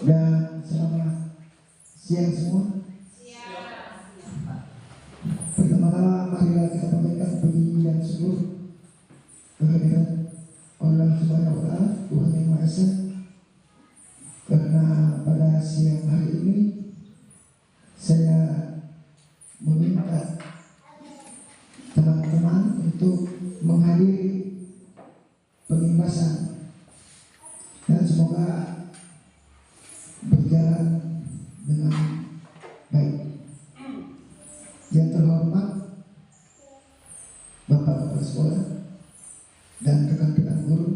Dan selamat siang semua. Pertama-tama marilah kita panjatkan puji dan syukur kehadirat Allah Subhanahu wa Ta'ala, Tuhan Yang Maha Esa, karena pada siang hari ini saya meminta teman-teman untuk menghadiri pengimbasan, dan semoga berjalan dengan baik. Yang terhormat Bapak Kepala Sekolah dan rekan-rekan guru,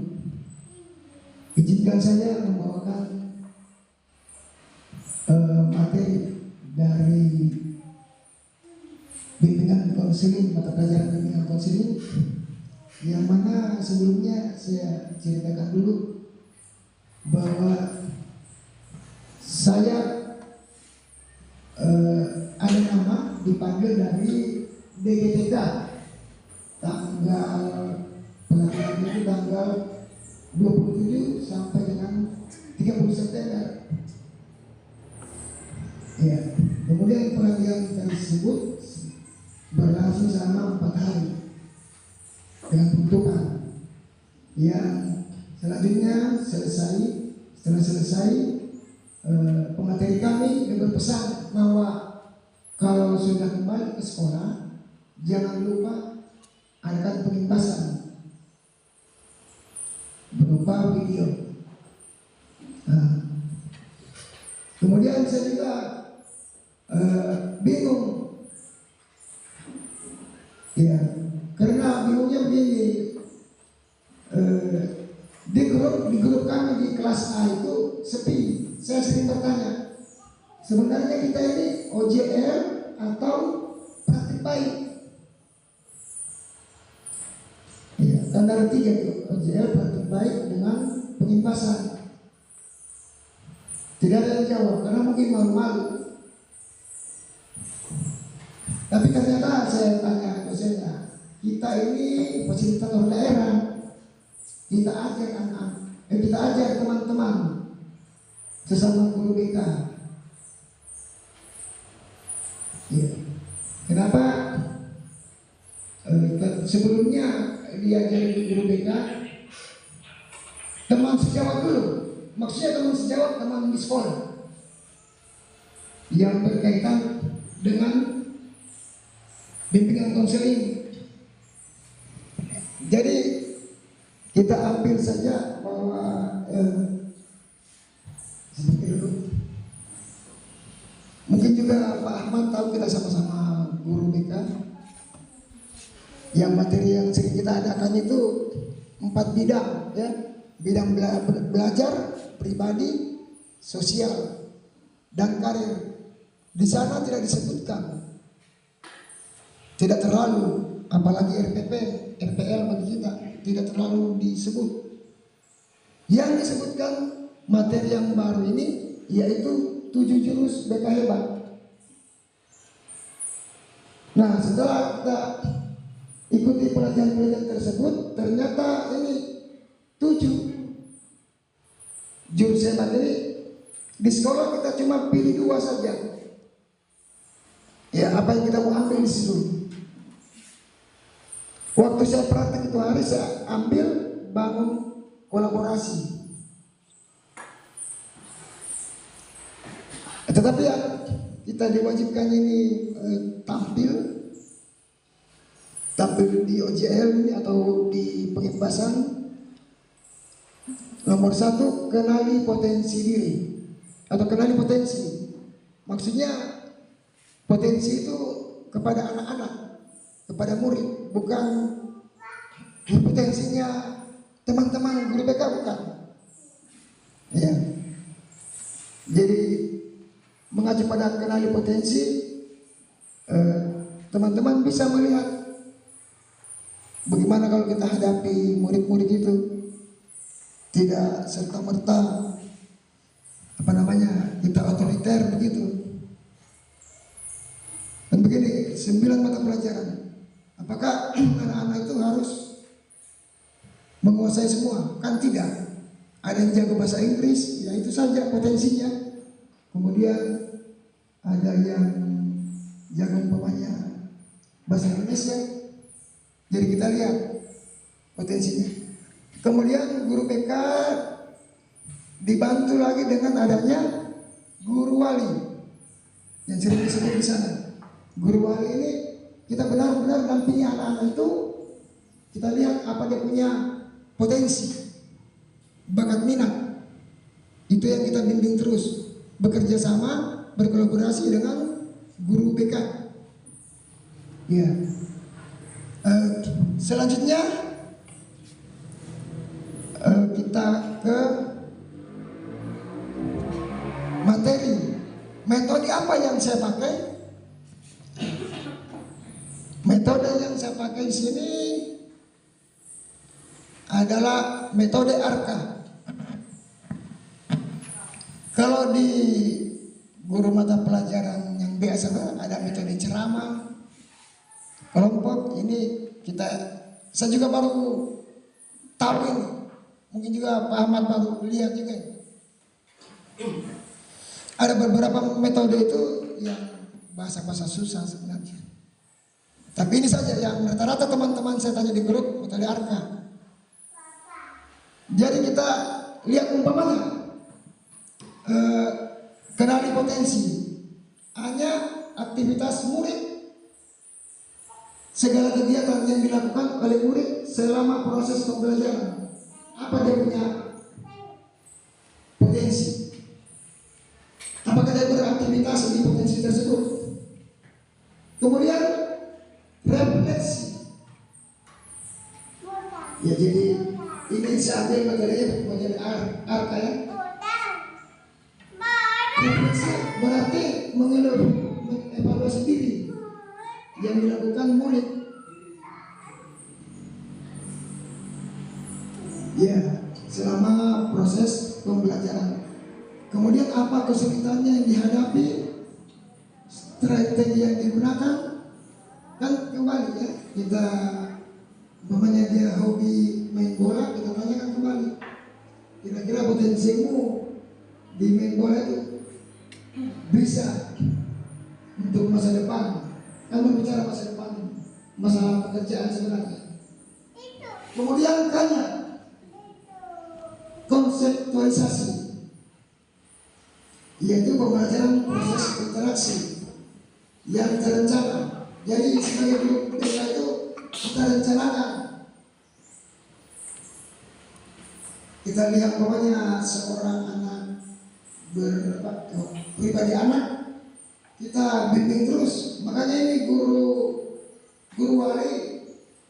izinkan saya membawakan materi dari bimbingan konseling, mata pelajaran bimbingan konseling, yang mana sebelumnya saya ceritakan dulu bahwa saya ada nama dipanggil dari DGTK tanggal pelatihan itu tanggal 27 sampai dengan 30 September. Ya, kemudian pelatihan tersebut berlangsung selama 4 hari dengan penutupan. Yang selanjutnya setelah selesai pemateri kami berpesan bahwa kalau sudah kembali ke sekolah jangan lupa adakan pengimbasan berupa video. Kemudian saya juga bingung, ya, karena bingungnya begini. Di grup kami di kelas A itu sepi. Saya sering bertanya, sebenarnya kita ini OJL atau praktik baik? Ya, tanda 3 itu OJL praktik baik dengan pengimbasan. Tidak ada yang jawab karena mungkin malu-malu. Tapi ternyata saya tanya dosennya, kita ini fasilitator daerah, kita ajar anak-anak, kita ajar teman-teman sesama guru BK. Ya. Kenapa sebelumnya diajari guru BK teman sejawat dulu? Maksudnya teman sejawat, teman di sekolah yang berkaitan dengan bimbingan konseling. Jadi kita ambil saja bahwa seperti itu. Mungkin juga Pak Ahmad tahu kita sama-sama guru BK. Yang materi yang sering kita adakan itu 4 bidang, ya. Bidang belajar, pribadi, sosial, dan karir. Di sana tidak disebutkan, tidak terlalu, apalagi RPP, RPL bagi kita tidak terlalu disebut. Yang disebutkan materi yang baru ini yaitu 7 jurus BK hebat. Nah, setelah kita ikuti pelajaran-pelajaran tersebut, ternyata ini 7 jurus hebat ini di sekolah kita cuma pilih 2 saja. Ya, apa yang kita mau ambil di situ? Waktu saya praktek itu hari saya ambil bangun kolaborasi. Tetapi ya, kita diwajibkan ini tampil di OJL ini atau di pengimbasan. Nomor 1, kenali potensi diri atau kenali potensi. Maksudnya potensi itu kepada anak-anak, kepada murid, bukan potensinya teman-teman guru BK, bukan. Ya. Jadi mengacu pada kenali potensi, teman-teman bisa melihat bagaimana kalau kita hadapi murid-murid itu tidak serta-merta kita otoriter begitu. Dan begini, 9 mata pelajaran. Apakah anak-anak itu harus menguasai semua? Kan tidak. Ada yang jago bahasa Inggris, ya itu saja potensinya. kemudian ada yang jangan umpamanya bahasa Indonesia. Jadi kita lihat potensinya. Kemudian guru BK dibantu lagi dengan adanya guru wali yang sering disebut di sana. Guru wali ini kita benar-benar dampingi anak-anak itu, kita lihat apa dia punya potensi, bakat, minat. Itu yang kita bimbing terus, bekerja sama, berkolaborasi dengan guru BK. Ya. Selanjutnya kita ke materi. Metode apa yang saya pakai? Metode yang saya pakai di sini adalah metode ARKA. Kalau di guru mata pelajaran yang biasa ada metode ceramah, kelompok. Ini saya juga baru tahu ini. Mungkin juga Pak Ahmad baru lihat juga. Ada beberapa metode itu yang bahasa-bahasa susah sebenarnya. Tapi ini saja yang rata-rata teman-teman saya tanya di grup, metode ARKA. Jadi kita lihat umpamanya kenali potensi. Hanya aktivitas murid, segala kegiatan yang dilakukan oleh murid selama proses pembelajaran. Apa dia punya potensi? Apakah dia beraktivitas di potensi tersebut? Kemudian refleksi. Ya, jadi ini saya ambil metode ARKA ya. Refleksi berarti mengevaluasi diri yang dilakukan murid. Ya, selama proses pembelajaran. Kemudian apa kesulitannya yang dihadapi, strategi yang digunakan. Kan kembali ya, kita umpamanya dia hobi main bola, kita tanyakan kembali, kira-kira potensimu di main bola itu bisa untuk masa depan. Kan berbicara masa depan, masalah pekerjaan sebenarnya. Kemudian tanya konseptualisasi, yaitu pembelajaran proses interaksi yang terencana. Jadi sebagai guru BK itu kita rencanakan. Kita lihat pokoknya seorang anak pribadi anak, kita bimbing terus. Makanya ini guru wali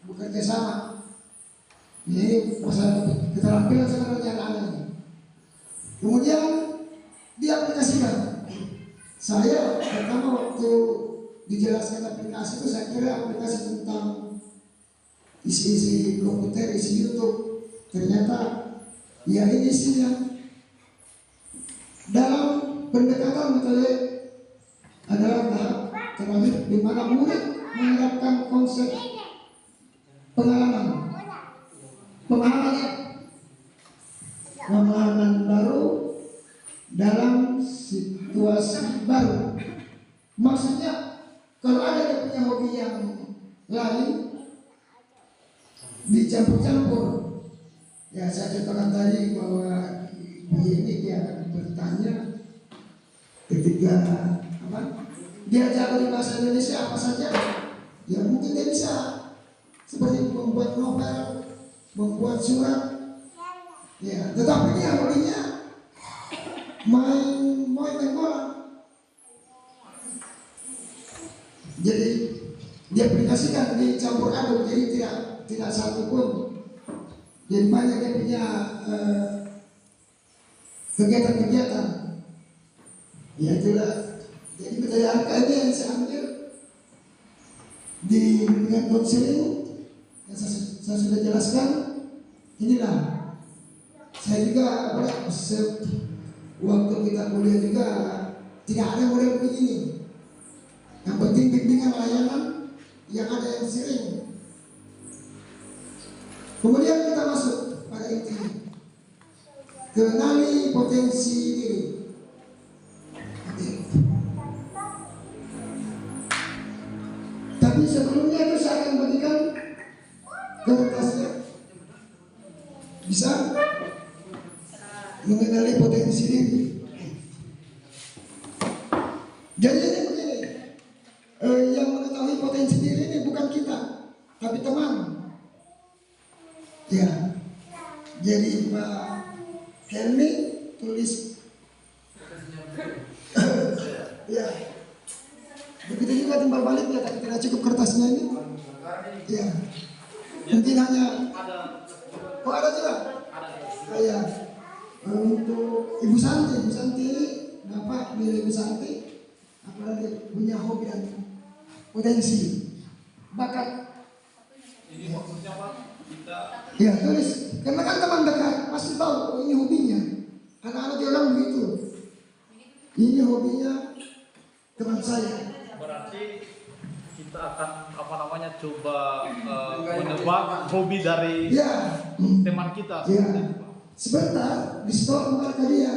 bekerja sama. Ini masalah keterampilan sebenarnya anak-anak. Kemudian diaplikasikan. Saya pertama waktu dijelaskan aplikasi itu, saya kira aplikasi tentang isi komputer, isi YouTube. Ternyata ya ini isinya. Dalam pendekatan metode adalah tahap terakhir di mana murid menerapkan konsep pemahaman baru dalam situasi baru. Maksudnya kalau ada yang punya hobi yang lain dicampur-campur. Ya, saya contohkan tadi bahwa ini dia akan bertanya ketika dia jago di bahasa Indonesia apa saja, ya mungkin dia bisa seperti membuat novel, membuat surat. Ya, tetapi dia hobinya main bola. Jadi diaplikasikan, dicampur aduk, jadi tidak satu pun. Jadi banyak yang punya kegiatan-kegiatan. Ya itulah. Jadi metode ARKA ini yang saya ambil dengan konseling yang saya sudah jelaskan. Inilah. Saya juga waktu kita kuliah juga tidak ada model begini. Yang penting bimbingan layanan yang ada yang sering. Kemudian kita masuk pada intinya, kenali potensi diri. Tapi sebelumnya itu saya akan bagikan kertasnya. Bisa mengenali potensi diri. Jadi ini begini, yang mengetahui potensi diri ini bukan kita, tapi teman. Ya, jadi Pak Helmi tulis. Ya, begitu juga timbal baliknya, tapi tidak cukup kertasnya ini. Ya, mungkin hanya. Oh ada juga. Ya, untuk Ibu Santi, Bapak Ibu Santi, apalagi punya hobi dan potensi, bakat. Ini maksudnya Pak, kita. Ya tulis, karena kan teman dekat pasti tahu oh, ini hobinya. Anak-anak orang begitu. Ini hobinya teman saya. Berarti kita akan coba menebak hobi dari teman kita. Ya. Sebentar di store mereka dia.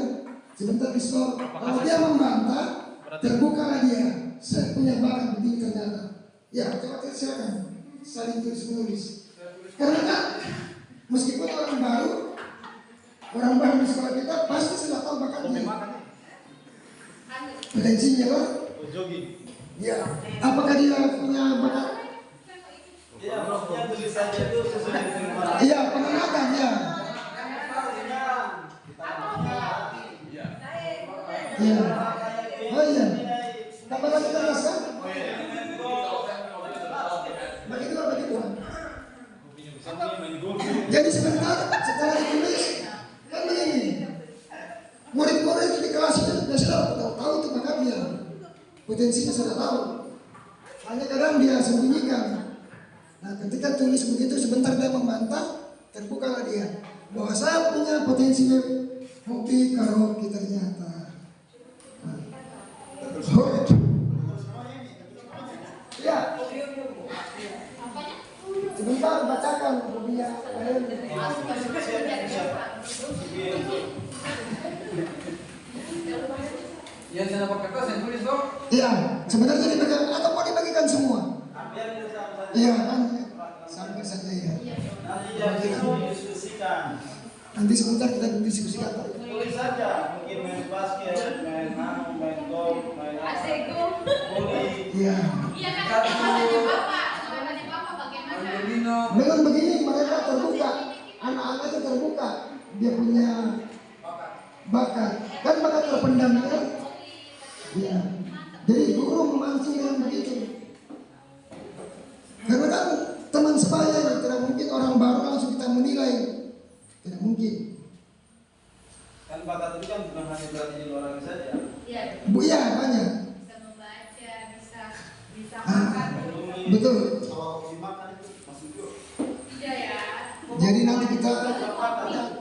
Sebentar di store. Kalau dia membantah, terbukalah dia. Saya punya bakat begini ternyata. Ya, coba silakan saling tulis menulis. Karena kan meskipun orang baru di sekolah kita pasti sudah tahu bakatnya. Potensinya kan? Jogging. Ya. Apakah dia punya bakat? Iya, maksudnya tulisannya itu sesuai dengan Iya, pengamatan ya. Iya. Oh iya. Kapan lagi teruskan? Bagi dua. Jadi sebentar setelah ditulis kan begini. Murid-murid di kelas itu sudah tahu itu bakatnya. Potensinya sudah tahu. Hanya kadang dia sembunyikan. Nah, ketika tulis begitu sebentar dia membantah, terbukalah dia bahwa saya punya potensi hobi karaoke ternyata. Ya. Sebentar bacakan hobinya. Ya, saya dapat kertas, saya tulis dong. Iya, sebenarnya dibagikan atau mau dibagikan semua? Iya kan, sampai saja ya. Nanti didiskusikan. Nanti sebentar kita diskusikan. Tulis saja, mungkin main basket, main golf, main volley. Iya. Iya kan bahasanya Bapak bagaimana? Dengan begini mereka terbuka, anak-anak itu terbuka, dia punya bakat, kan bakat terpendam kan? Iya. Jadi guru memancing dengan begitu. Karena kan teman sebaya, tidak mungkin orang baru langsung kita menilai, tidak mungkin. Kan bakat itu kan bukan hanya berarti di luar saja. Iya. Bu ya banyak. Bisa membaca, bisa Ah, makan. betul. Kalau makan itu masih itu. Iya ya. Jadi nanti kita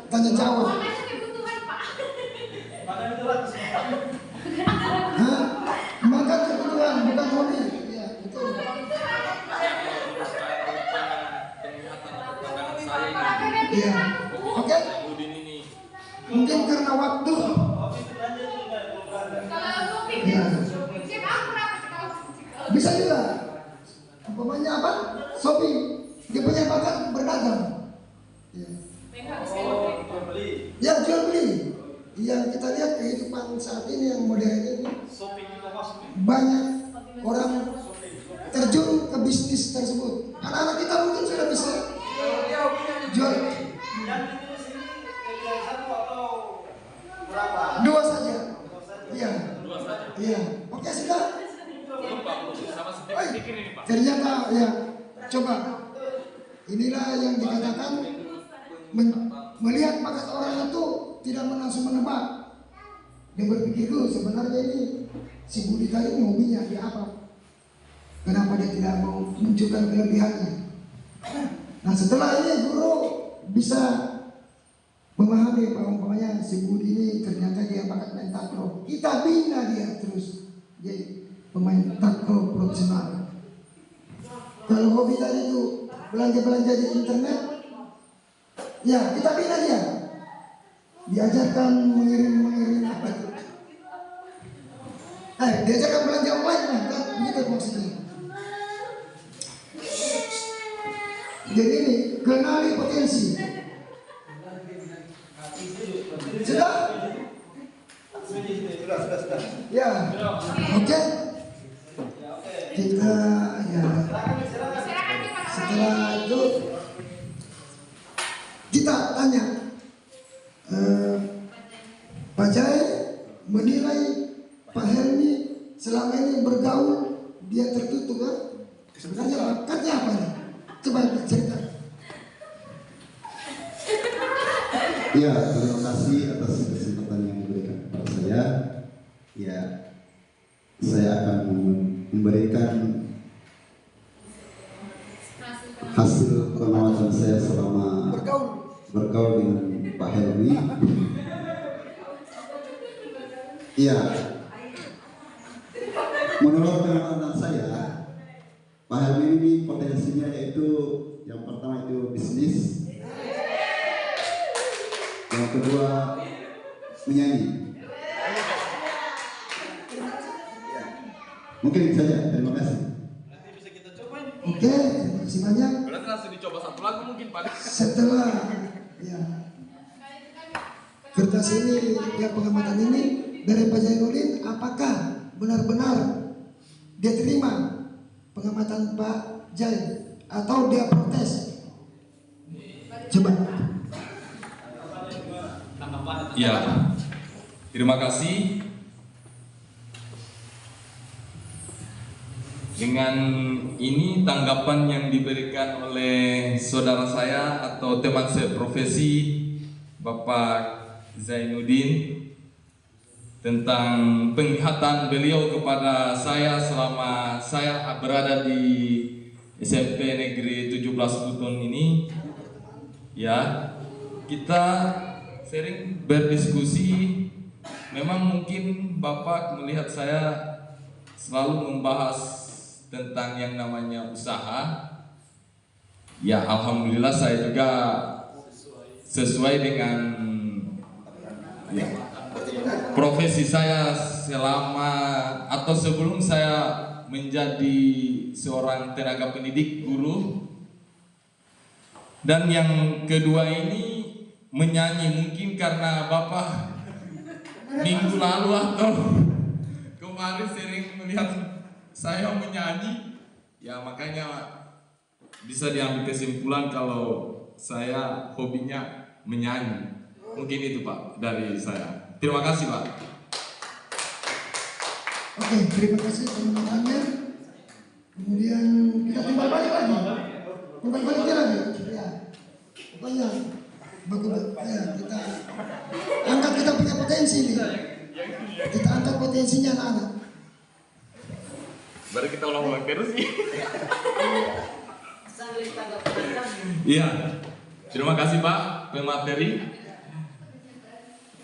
tanya jawab. Makan itu kebutuhan Pak. Makan itu lah. Hah? Makan kebutuhan bukan hobi. Iya betul. Iya. Oke. Mungkin karena waktu. Hobi itu aja juga bukan. Kalau kopi, Iya. cek aku berapa sekarang? Bisa juga. Umpamanya apa? Shopping. Dia punya bakat berdagang. Iya. Oh, jual beli. Ya jual beli. Yang kita lihat kehidupan saat ini yang modern ini Shopping juga masuk. banyak orang terjun ke bisnis tersebut. Anak-anak kita mungkin sudah bisa jual Yang ditulis ini yang satu atau berapa? dua saja. Iya. Iya. Oke sudah. Oi, ternyata ya. Coba. Inilah yang dikatakan melihat bakat orang itu tidak langsung menebak. Dia berpikir dulu sebenarnya ini si Budi tadi ini hobinya dia apa? Kenapa dia tidak mau menunjukkan kelebihannya? Nah setelah ini guru bisa memahami bahwa umpamanya si Budi ini ternyata dia bakat main takraw. Kita bina dia terus jadi pemain takraw profesional. Kalau hobi tadi itu belanja di internet, ya kita bina dia. Diajarkan mengirim apa itu? Diajarkan belanja online kan begitu maksudnya. Jadi ini kenali potensi. Sudah? Sudah. Ya. Oke. Kita ya. Setelah itu kita tanya, Pak Jai menilai Pak Helmi selama ini bergaul dia tertutup kan? Sebenarnya bakatnya apa nih? Coba cerita. Ya, terima kasih atas kesempatan yang diberikan kepada saya. Ya, saya akan memberikan hasil pengamatan saya selama bergaul dengan Pak Helmi. Iya, menurut pengamatan saya, Pak Helmi ini potensinya yaitu yang pertama itu bisnis, yang kedua menyanyi. Mungkin itu saja. Terima kasih. Nanti bisa kita cobain. Oke, terima kasih banyak. Berarti langsung dicoba satu lagu mungkin Pak. Setelah ya kertas ini, ya pengamatan ini dari Pak Zainuddin, apakah benar-benar dia terima pengamatan Pak Jai atau dia protes? Coba. Ya, terima kasih. Dengan ini tanggapan yang diberikan oleh saudara saya atau teman saya profesi Bapak Zainuddin tentang penglihatan beliau kepada saya selama saya berada di SMP Negeri 17 Buton ini, ya, kita sering berdiskusi. Memang mungkin Bapak melihat saya selalu membahas tentang yang namanya usaha. Ya, alhamdulillah saya juga sesuai dengan ya, profesi saya selama atau sebelum saya menjadi seorang tenaga pendidik, guru. Dan yang kedua ini menyanyi, mungkin karena Bapak minggu lalu atau kemarin sering melihat saya menyanyi, ya makanya bisa diambil kesimpulan kalau saya hobinya menyanyi. Mungkin itu Pak dari saya. Terima kasih Pak. Oke, terima kasih teman-temannya. Kemudian kita timbal balik lagi. Timbal baliknya lagi. Ya. Pokoknya bagus ya, kita angkat kita punya potensi nih. Kita angkat potensinya anak-anak. Baru kita ulang-ulang terus sih. Iya. Terima kasih Pak pemateri.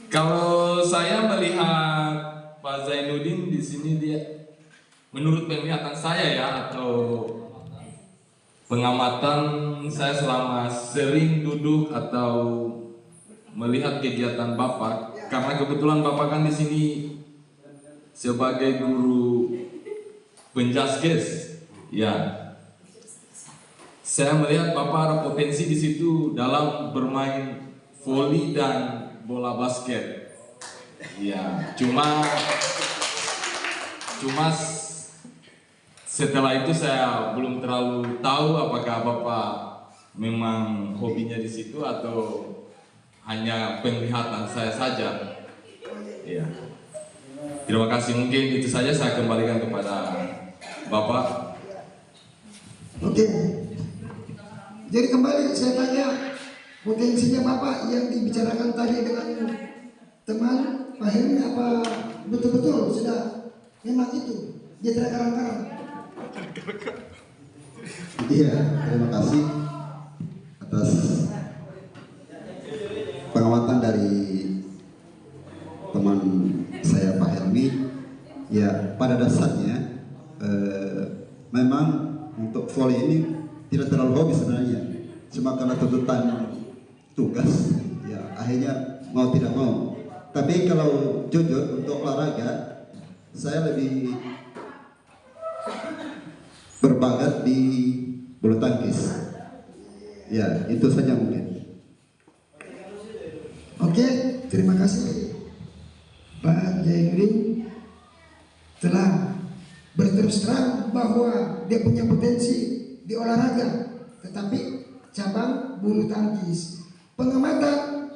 Kalau saya melihat Pak Zainuddin di sini, dia menurut penglihatan saya ya atau pengamatan saya selama sering duduk atau melihat kegiatan Bapak, karena kebetulan Bapak kan di sini sebagai guru penjaskes, ya. Saya melihat Bapak ada potensi di situ dalam bermain voli dan bola basket. Ya, cuma setelah itu saya belum terlalu tahu apakah Bapak memang hobinya di situ atau hanya penglihatan saya saja. Ya. Terima kasih, mungkin itu saja, saya kembalikan kepada Bapak. Oke. Jadi kembali saya tanya, potensinya Bapak yang dibicarakan tadi dengan teman Pak Helmi, apa betul-betul sudah memang itu dia terkarang-karang? Iya, terima kasih atas pengamatan dari teman saya Pak Helmi. Ya, pada dasarnya memang untuk voli ini tidak terlalu hobi sebenarnya, cuma karena tuntutan tugas, ya akhirnya mau tidak mau. Tapi kalau jujur untuk olahraga, saya lebih berbakat di bulu tangkis. Ya, itu saja mungkin. Oke, terima kasih Pak Jainuddin telah berterus terang bahwa dia punya potensi di olahraga, tetapi cabang bulu tangkis. Pengamatan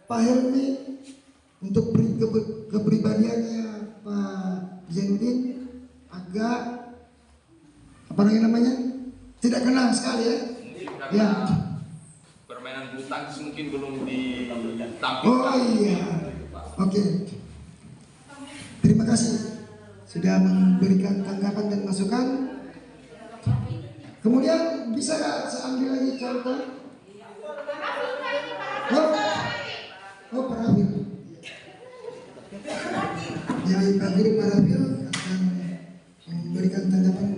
Pak Helmi untuk kepribadiannya Pak Jainuddin agak apa namanya tidak kenal sekali ya. Ya. Permainan bulu tangkis mungkin belum ditampilkan. Oh iya, oke. Terima kasih sudah memberikan tanggapan dan masukan. Kemudian bisa nggak saya ambil lagi contoh? Oh, Parafil. Jadi Pak Guru Parafil akan memberikan tanggapan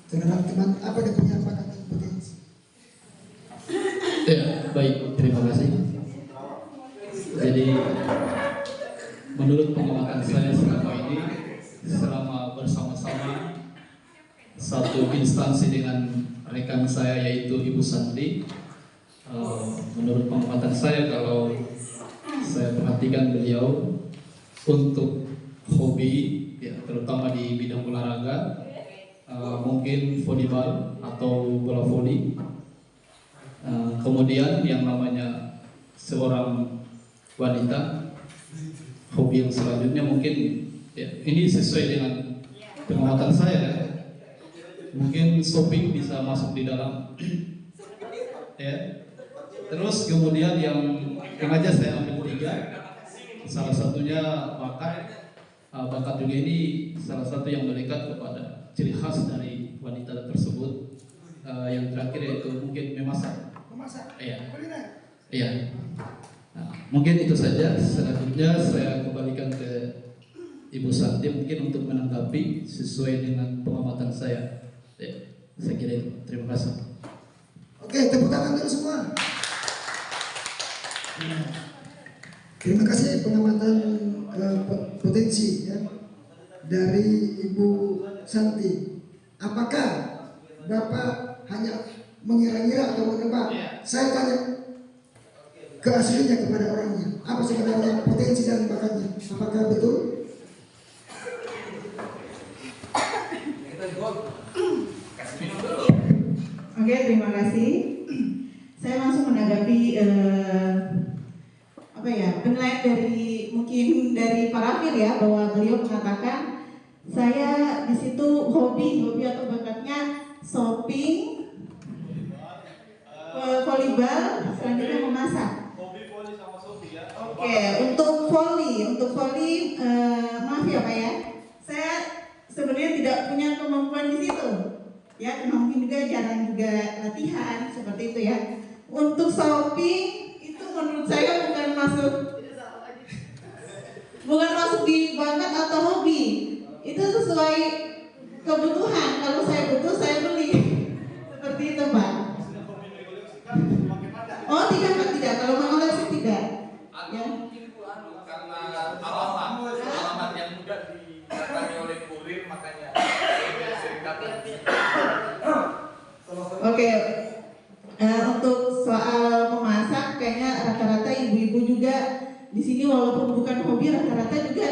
terhadap teman apa dia punya bakat dan potensi. Ya, baik, terima kasih. Jadi menurut pengamatan saya selama ini, selama bersama-sama satu instansi dengan rekan saya yaitu Ibu Santi, menurut pengamatan saya kalau saya perhatikan beliau untuk hobi, ya, terutama di bidang olahraga, mungkin volleyball atau bola voli. Kemudian yang namanya seorang wanita, hobi yang selanjutnya mungkin ya, ini sesuai dengan pengamatan saya ya. Mungkin shopping bisa masuk di dalam ya. Terus kemudian yang aja saya ambil 3, salah satunya bakat juga ini salah satu yang melekat kepada ciri khas dari wanita tersebut. Yang terakhir yaitu mungkin memasak. Iya. Iya. Nah, mungkin itu saja. Selanjutnya saya kembalikan ke Ibu Santi mungkin untuk menanggapi sesuai dengan pengamatan saya. Ya, saya kira itu. Terima kasih. Oke, tepuk tangan dulu semua. Terima kasih pengamatan potensi ya, dari Ibu Santi. Apakah Bapak hanya mengira-ngira atau menebak? Saya tanya keaslinya kepada orangnya. Apa sebenarnya potensi dan bakatnya? Apakah betul? Oke, terima kasih. Saya langsung menanggapi penilaian dari mungkin dari Parafil ya, bahwa beliau mengatakan saya di situ hobi atau bakatnya shopping, volleyball, selanjutnya memasak. Hobi voli sama shopping ya. Oke, untuk voli, maaf ya Pak ya, saya sebenarnya tidak punya kemampuan di situ. Ya, karena mungkin juga jarang juga latihan seperti itu ya. Untuk shopping itu menurut saya bukan masuk di bakat atau hobi. Itu sesuai kebutuhan. Kalau saya butuh saya beli. Seperti itu Pak. Oh tidak. Kalau mengoleksi tidak. Ya. Mungkin karena alamat yang mudah didatangi oleh kurir, makanya sering datang. Oke. Untuk soal memasak, kayaknya rata-rata ibu-ibu juga di sini walaupun bukan hobi, rata-rata juga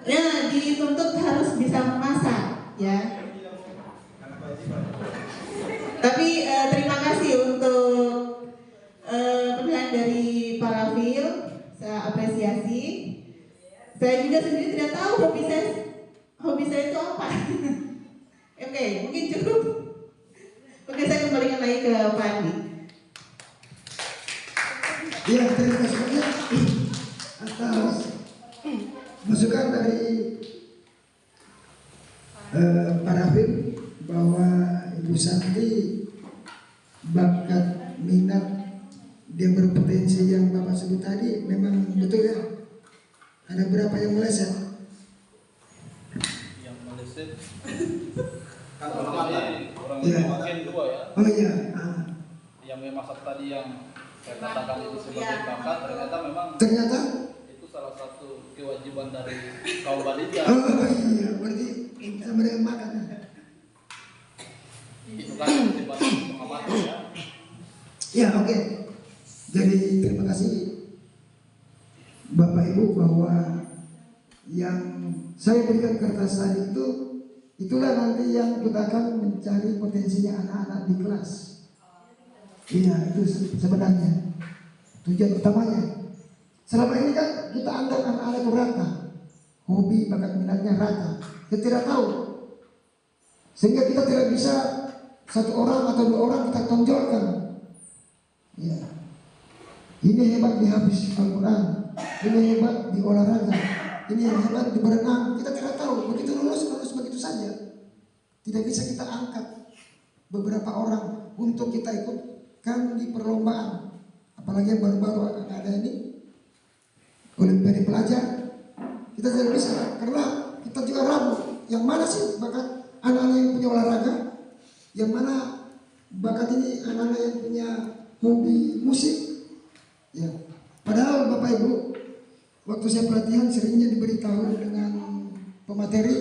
ya dituntut harus bisa memasak, ya. Tapi terima kasih untuk penilaian dari Parafil, saya apresiasi. Saya juga sendiri tidak tahu hobi saya itu apa. Oke, mungkin cukup. Oke, saya kembalikan lagi ke Pak Andi. Ya, terima kasih banyak atas masukan dari Parafil bahwa Ibu Santi bakat minat dia berpotensi yang Bapak sebut tadi memang betul ya. Ada berapa yang meleset? Yang meleset kan orang Iya. mungkin 2 ya. Oh iya. Yang memasak tadi yang saya katakan itu sebagai bakat, Ternyata itu salah satu kewajiban dari kaum panitia. oh iya, berarti sama dengan makan. Itu kan sifatnya pengamatan ya. Ya, oke. Jadi terima kasih Bapak Ibu bahwa yang saya berikan kertas tadi itu, itulah nanti yang kita akan mencari potensinya anak-anak di kelas. Iya, itu sebenarnya tujuan utamanya. Selama ini kan kita anggap anak-anak itu rata, hobi bakat minatnya rata. Kita tidak tahu, sehingga kita tidak bisa satu orang atau dua orang kita tonjolkan. Ya, ini hebat di habis Al-Quran, ini hebat di olahraga, ini hebat di berenang. Kita tidak tahu, begitu lulus begitu saja. Tidak bisa kita angkat beberapa orang untuk kita ikutkan di perlombaan. Apalagi yang baru-baru ada ini Olimpiade pelajar, kita tidak bisa karena kita juga ragu. Yang mana sih bakat anak-anak yang punya olahraga, yang mana bakat ini anak-anak yang punya hobi musik. Ya, padahal Bapak Ibu, waktu saya pelatihan seringnya diberitahu dengan pemateri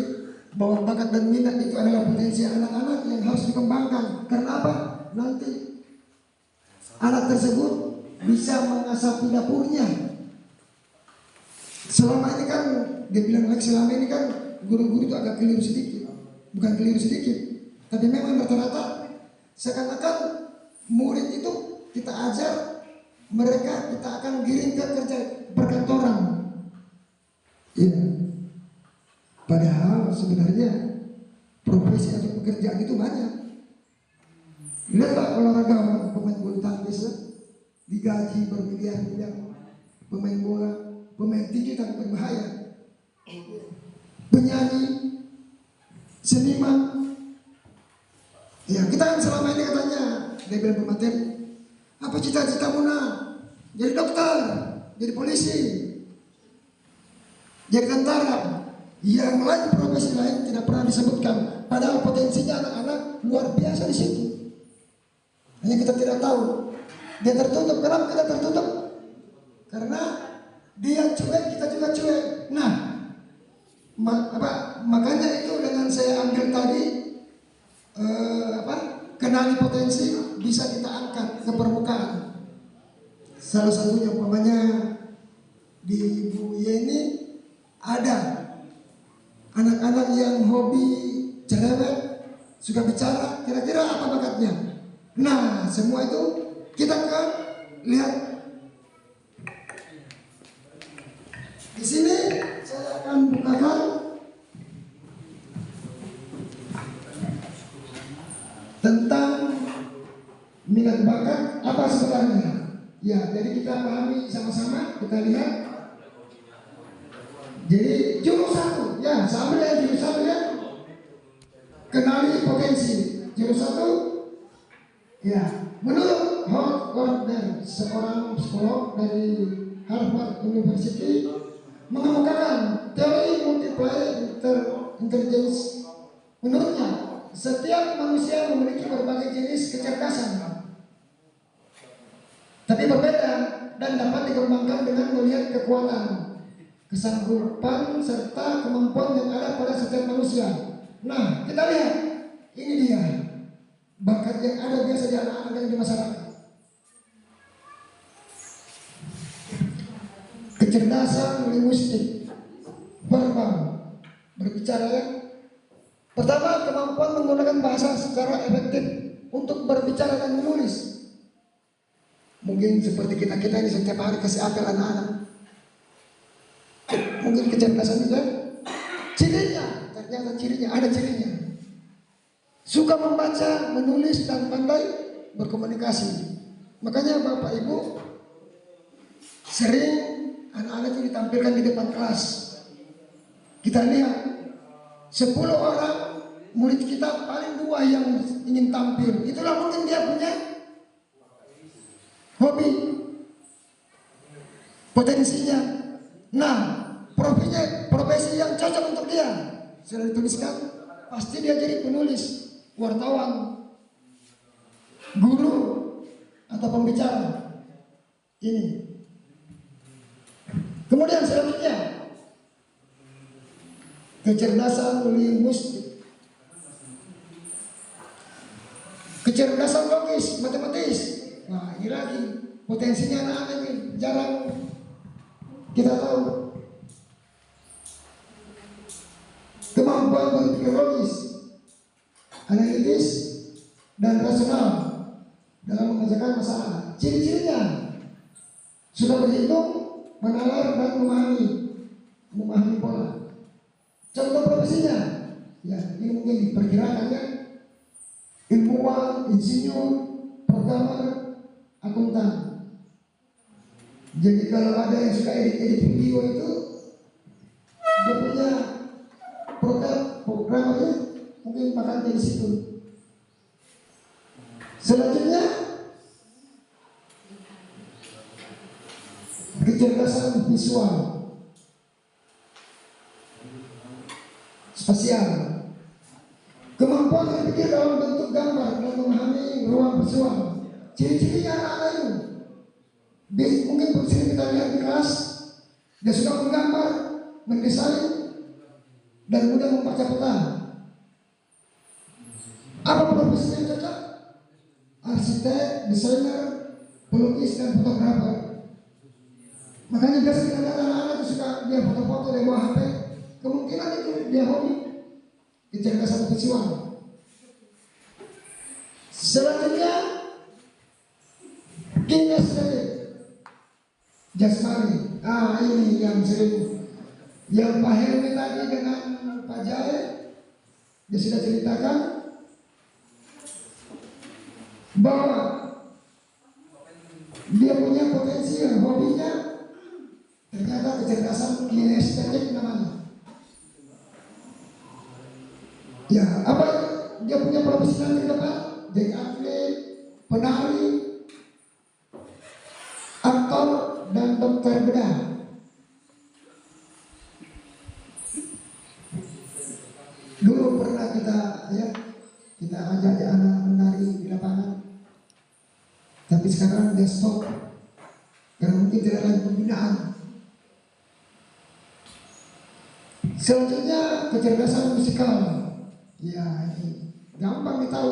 bahwa bakat dan minat itu adalah potensi anak-anak yang harus dikembangkan. Karena apa? Nanti anak tersebut bisa mengasah dapurnya. Selama ini kan dia bilang lagi, selama ini kan guru-guru itu agak keliru sedikit. Bukan keliru sedikit, tapi memang rata-rata seakan-akan murid itu kita ajar mereka, kita akan giring ke kerja perkantoran. Ya. Padahal sebenarnya profesi atau pekerjaan itu banyak. Lihatlah olahraga, pemain bulu tangkis digaji bermiliar-miliar, pemain bola, pemain tinju tapi berbahaya, penyanyi, seniman. Ya, kita kan selama ini katanya dia bilang pemateri, apa cita-citamu nak? Jadi dokter, jadi polisi, jadi tentara. Yang lain, profesi lain tidak pernah disebutkan. Padahal potensinya anak-anak luar biasa di situ. Hanya kita tidak tahu. Dia tertutup. Kenapa kita tertutup? Karena dia cuek, kita juga cuek. Nah, makanya itu dengan saya ambil tadi kenali potensi bisa kita angkat ke permukaan. Salah satunya umpamanya di Bu Yeni ada anak-anak yang hobi cerewet, suka bicara, kira-kira apa bakatnya? Nah, semua itu kita akan lihat. Di sini saya akan bukakan tentang minat bakat apa sebenarnya. Ya, jadi kita pahami sama-sama, kita lihat. Jadi jurus satu, ya, sama ya jurus satu ya. Kenali potensi. Jurus satu, ya, menurut Howard Gardner, seorang psikolog dari Harvard University, mengemukakan teori multiplier intelligence. Menurutnya, setiap manusia memiliki berbagai jenis kecerdasan, tapi berbeda dan dapat dikembangkan dengan melihat kekuatan, kesanggupan serta kemampuan yang ada pada setiap manusia. Nah, kita lihat, ini dia bakat yang ada biasa di anak-anak dan di masyarakat. Kecerdasan linguistik, verbal, berbicara ya. Pertama, kemampuan menggunakan bahasa secara efektif untuk berbicara dan menulis. Mungkin seperti kita-kita ini setiap hari kasih apel anak-anak. Mungkin kecerdasan itu cirinya, ternyata cirinya, ada cirinya. Suka membaca, menulis, dan pandai berkomunikasi. Makanya Bapak Ibu sering anak-anak itu ditampilkan di depan kelas. Kita lihat 10 orang murid kita paling 2 yang ingin tampil. Itulah mungkin dia punya hobi, potensinya. Nah, profesi yang cocok untuk dia sudah dituliskan, pasti dia jadi penulis, wartawan, guru, atau pembicara. Ini. Kemudian selanjutnya, kecerdasan linguistik, kecerdasan logis, matematis. Nah, ini lagi potensinya anak-anak ini jarang kita tahu. Kemampuan berpikir logis, analitis, dan rasional dalam mengerjakan masalah. Ciri-cirinya sudah berhitung, menalar, dan memahami pola. Contoh profesinya, ya ini mungkin diperkirakan ya, ilmuwan, insinyur, programmer, akuntan. Jadi kalau ada yang suka edit video itu, dia punya programmernya mungkin bakal jadi situ. Selanjutnya kecerdasan visual, spasial, kemampuan berpikir dalam bentuk gambar dan memahami ruang visual. Ciri-cirinya anak-anak itu mungkin sering kita lihat di kelas, dia suka menggambar, mendesain, dan mudah membaca peta. Apa profesi yang cocok? Arsitek, desainer, pelukis, dan fotografer. Makanya biasa kita lihat anak-anak itu suka dia foto-foto, dia bawa HP. Kemungkinan itu dia hobi kecerdasan visual. Selanjutnya kinestetik, jasmani. Ini yang sering yang Pak Helmi tadi dengan Pak Jaya dia sudah ceritakan bahwa dia punya potensi, hobinya ternyata kecerdasan kinestetik namanya. Ya, apa dia punya profesi nanti ke depan? Jadi atlet, penari, aktor, dan dokter bedah. Dulu pernah kita ajak anak menari di lapangan, tapi sekarang dia stop karena mungkin tidak lagi pembinaan. Selanjutnya kecerdasan musikal. Ya ini gampang ditahu.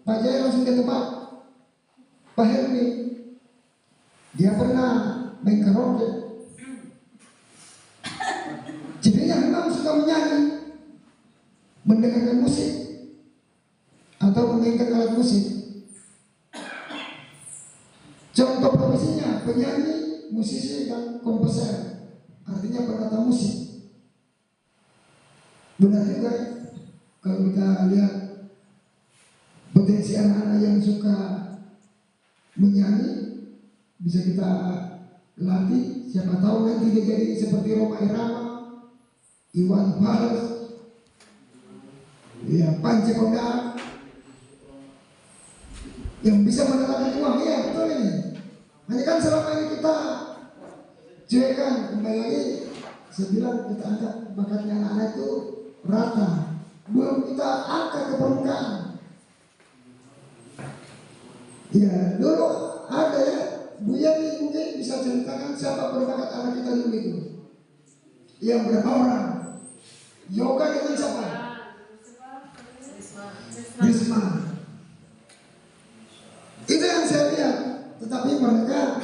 Pak Jaya langsung dia tebak. Pak Helmi dia pernah main karaoke. Jadinya memang suka menyanyi, mendengarkan musik atau memainkan alat musik. Contoh profesinya penyanyi, musisi, dan komposer. Artinya penata musik. Benar juga ya, kalau kita lihat potensi anak-anak yang suka menyanyi bisa kita latih. Siapa tahu nanti dia jadi seperti Roma Irama, Iwan Fals, ya Panca Konda, yang bisa mendatangkan uang. Ya betul ini. Hanya kan selama ini kita cuekan. Kembali lagi saya bilang kita angkat bakatnya anak-anak itu rata, belum kita angkat ke permukaan. Ya dulu ada ya, Bu Yani mungkin bisa ceritakan siapa berbakat anak kita dulu itu. Yang berapa orang? Yoga dengan siapa? Risma. Itu yang saya lihat. Tetapi mereka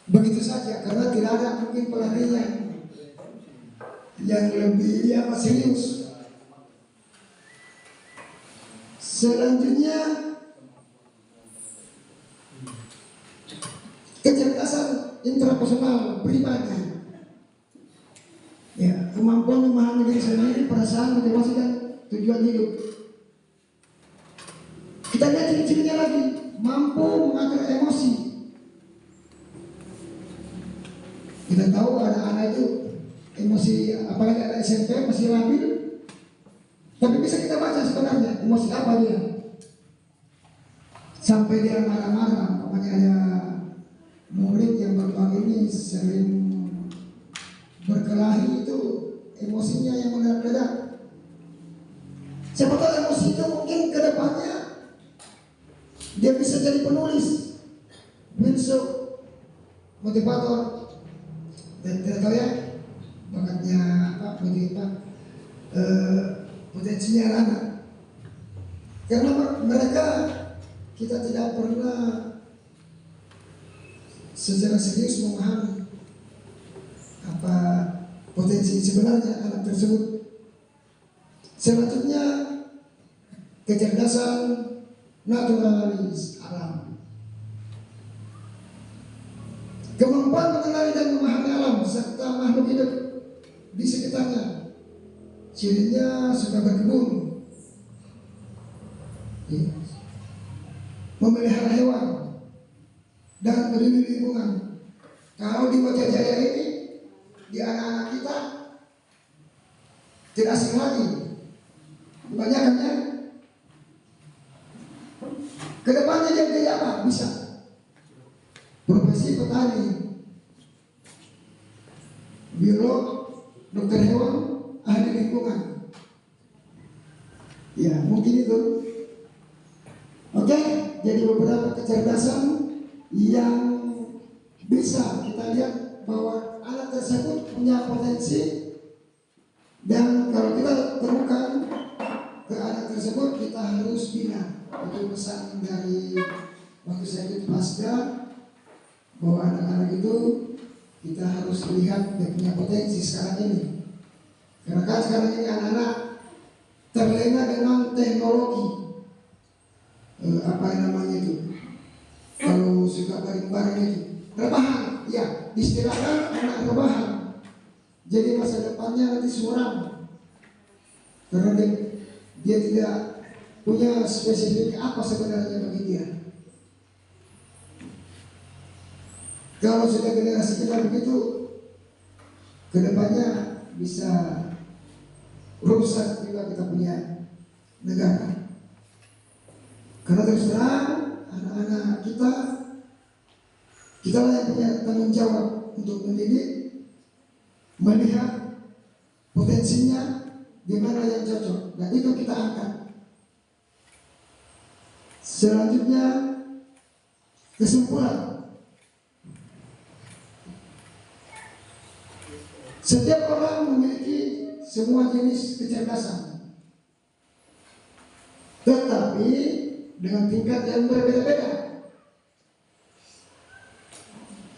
begitu saja karena tidak ada mungkin pelatihan yang lebih serius. Selanjutnya kecerdasan intrapersonal pribadi. Ya, kemampuan memahami diri sendiri, perasaan, motivasi, dan tujuan hidup. Kita lihat ciri-cirinya lagi, mampu mengatur emosi. Kita tahu anak-anak itu emosi, apalagi anak SMP masih labil, tapi bisa kita baca sebenarnya emosi apa dia. Sampai dia marah-marah. Makanya ada murid yang baru ini sering berkelahi, itu emosinya yang meledak-ledak. Siapa tahu emosi itu mungkin ke depannya dia bisa jadi penulis, filsuf, motivator. Dan tidak tahu ya bakatnya apa, potensinya anak. Karena mereka kita tidak pernah secara serius memahami apa potensi sebenarnya anak tersebut. Selanjutnya, kecerdasan naturalis alam. Kemampuan mengenali dan memahami alam serta makhluk hidup di sekitarnya. Cirinya suka berkebun, memelihara hewan, dan melindungi lingkungan. Kalau di Wajah Jaya ini, di anak-anak kita tidak asing lagi. Kebanyakannya kedepannya dia jadi apa? Bisa profesi petani, biolog, dokter hewan, ahli lingkungan. Ya, mungkin itu. Oke, jadi beberapa kecerdasan yang bisa kita lihat bahwa anak tersebut punya potensi, dan kalau kita temukan ke anak tersebut kita harus bina. Itu pesan dari waktu saya ikut pasca, bahwa anak-anak itu kita harus lihat dia punya potensi sekarang ini. Karena kan sekarang ini anak-anak terlena dengan teknologi, apa yang namanya itu, kalau suka bareng-bareng itu rebahan, ya istilahnya anak rebahan. Jadi masa depannya nanti suram karena dia tidak punya spesifik apa sebenarnya bagi dia. Kalau sudah generasi kita begitu, kedepannya bisa rusak juga kita punya negara. Karena terus terang anak-anak kita lah yang punya tanggung jawab untuk mendidik, melihat potensinya di mana yang cocok, dan itu kita angkat. Selanjutnya, kesimpulan. Setiap orang memiliki semua jenis kecerdasan, tetapi dengan tingkat yang berbeda-beda.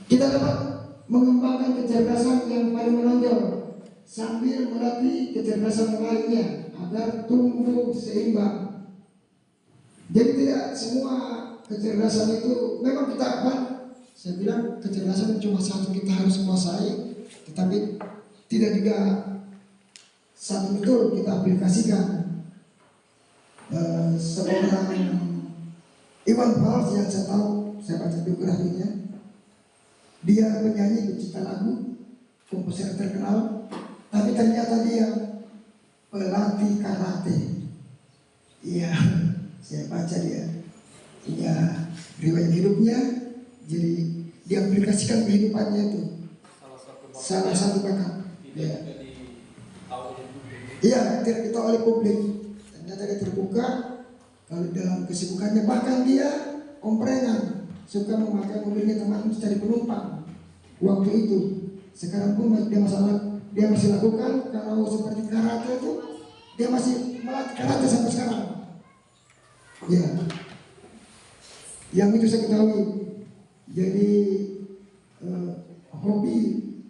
Kita dapat mengembangkan kecerdasan yang paling menonjol sambil melatih kecerdasan lainnya agar tumbuh seimbang. Jadi tidak semua kecerdasan itu memang kita apa? Saya bilang kecerdasan cuma satu kita harus menguasai, tetapi tidak juga satu betul kita aplikasikan. Seorang Iwan Fals yang saya tahu, saya baca biografinya, dia penyanyi, pencipta lagu, komposer terkenal, tapi ternyata dia pelatih karate. Iya, saya baca dia punya riwayat hidupnya, jadi diaplikasikan kehidupannya itu. Salah satu bakat. Ya. Iya, tidak ditahu oleh publik. Ternyata dia terbuka kalau dalam kesibukannya, bahkan dia komprengan, suka memakai mobilnya teman untuk cari penumpang. Waktu itu, sekarang pun dia masih lakukan. Kalau seperti karate itu, dia masih melatih karate sampai sekarang. Ya, yang itu saya ketahui. Jadi hobi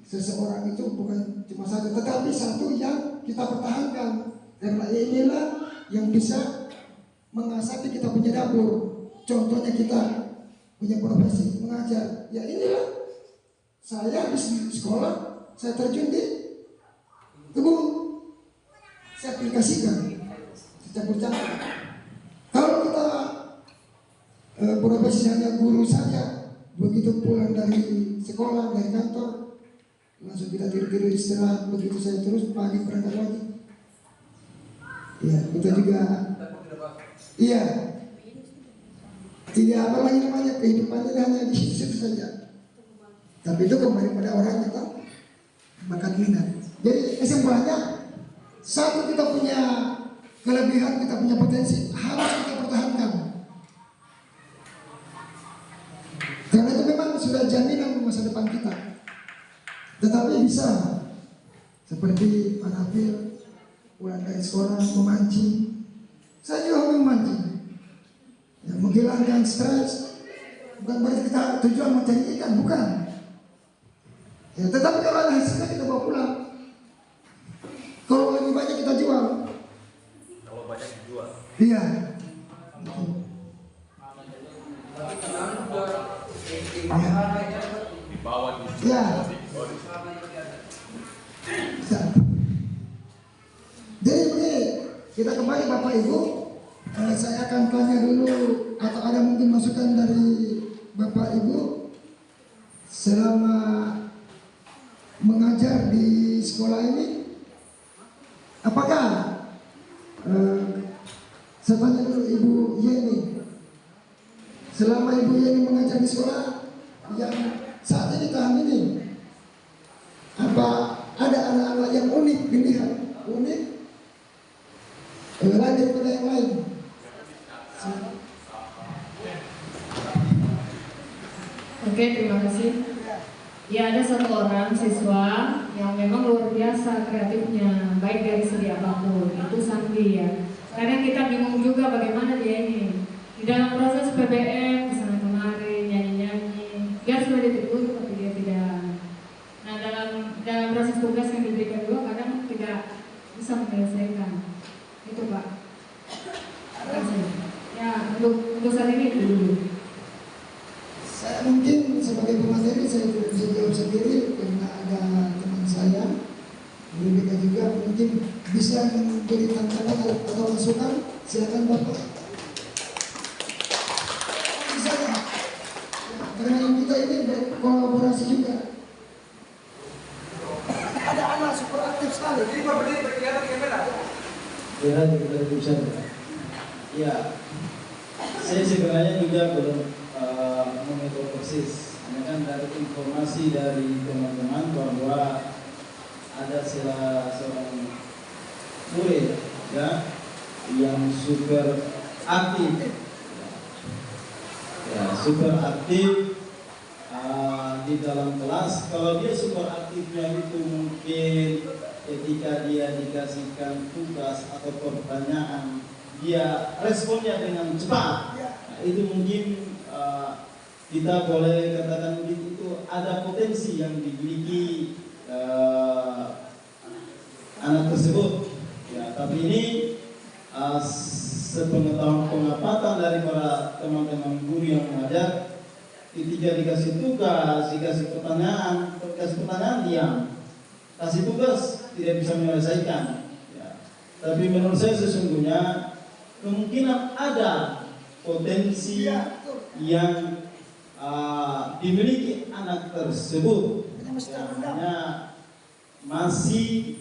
seseorang itu bukan cuma satu, tetapi satu yang kita pertahankan, karena inilah yang bisa mengasah kita punya dapur. Contohnya kita punya profesi mengajar, ya inilah saya di sekolah, saya terjun di kebun, saya aplikasikan, saya campur-campur. Kalau kita profesi hanya guru saja, begitu pulang dari sekolah, dari kantor, langsung kita tidur-tidur istirahat, begitu saya terus pagi berangkat lagi. Ya, kita juga, iya, tidak apa lagi namanya, kehidupannya hanya di situ-situ saja. Tapi itu kembali pada orangnya kan, bakat minat. Jadi kesimpulannya, satu kita punya kelebihan, kita punya potensi, harus kita pertahankan. Karena itu memang sudah jaminan masa depan kita. Tetapi bisa seperti Pak Nafil pulang dari sekolah memancing, saya juga memancing. Ya, mungkin menghilangkan stres, bukan berarti kita tujuan mencari ikan, bukan. Ya, tetapi kalau ada hasilnya kita bawa pulang. Kalau lebih banyak kita jual. Kalau banyak dijual. Iya. Dibawa di. Ya. Bisa. Jadi begini, kita kembali Bapak Ibu. Saya akan tanya dulu atau ada mungkin masukan dari Bapak Ibu selama mengajar di sekolah ini. Apakah saya tanya dulu Ibu Yeni, selama Ibu Yeni mengajar di sekolah yang saat ini tahun ini, apa ada anak-anak yang unik dilihat, unik lain daripada yang lain? Oke, terima kasih. Ya, ada satu orang siswa yang memang luar biasa kreatifnya, baik dari segi apapun. Itu Sandi ya. Kadang kita bingung juga bagaimana dia ini di dalam proses PBM kesana kemari nyanyi-nyanyi. Dia sudah ditegur tapi dia tidak. Nah, dalam proses tugas yang diberikan juga kadang tidak bisa menyelesaikan. Itu Pak. Terima kasih. Ya, untuk saat ini itu dulu. Saya mungkin sebagai pemateri saya tidak bisa jawab sendiri karena ada teman saya berbeda juga, mungkin bisa memberi tantangan atau masukan. Silakan Bapak. Bisa ya? Karena kita ini berkolaborasi juga. Ada anak super aktif sekali. Jadi Pak berdiri berkelihatan kamera. Kira kita bisa. Ya, saya sebenarnya juga belum mengetahui persis. Hanya kan dari informasi dari teman-teman bahwa ada seorang murid ya yang super aktif, ya super aktif di dalam kelas. Kalau dia super aktifnya itu mungkin ketika dia dikasihkan tugas atau pertanyaan dia responnya dengan cepat. Nah, itu mungkin kita boleh katakan itu ada potensi yang dimiliki anak tersebut. Ya, tapi ini sepengetahuan pengamatan dari para teman-teman guru yang mengajar, ketika dikasih tugas, dikasih pertanyaan diam, kasih tugas tidak bisa menyelesaikan. Ya. Tapi menurut saya sesungguhnya kemungkinan ada potensi yang dimiliki anak tersebut, hanya masih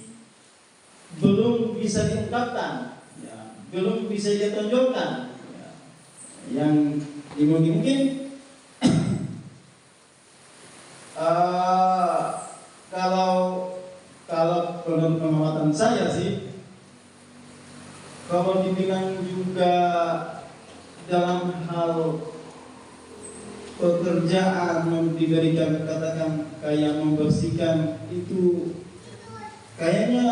belum bisa diungkapkan, ya, belum bisa ditonjolkan. Ya. Yang mungkin kalau menurut pengamatan saya sih, kalau dibilang juga dalam hal pekerjaan diberikan katakan kayak membersihkan itu kayaknya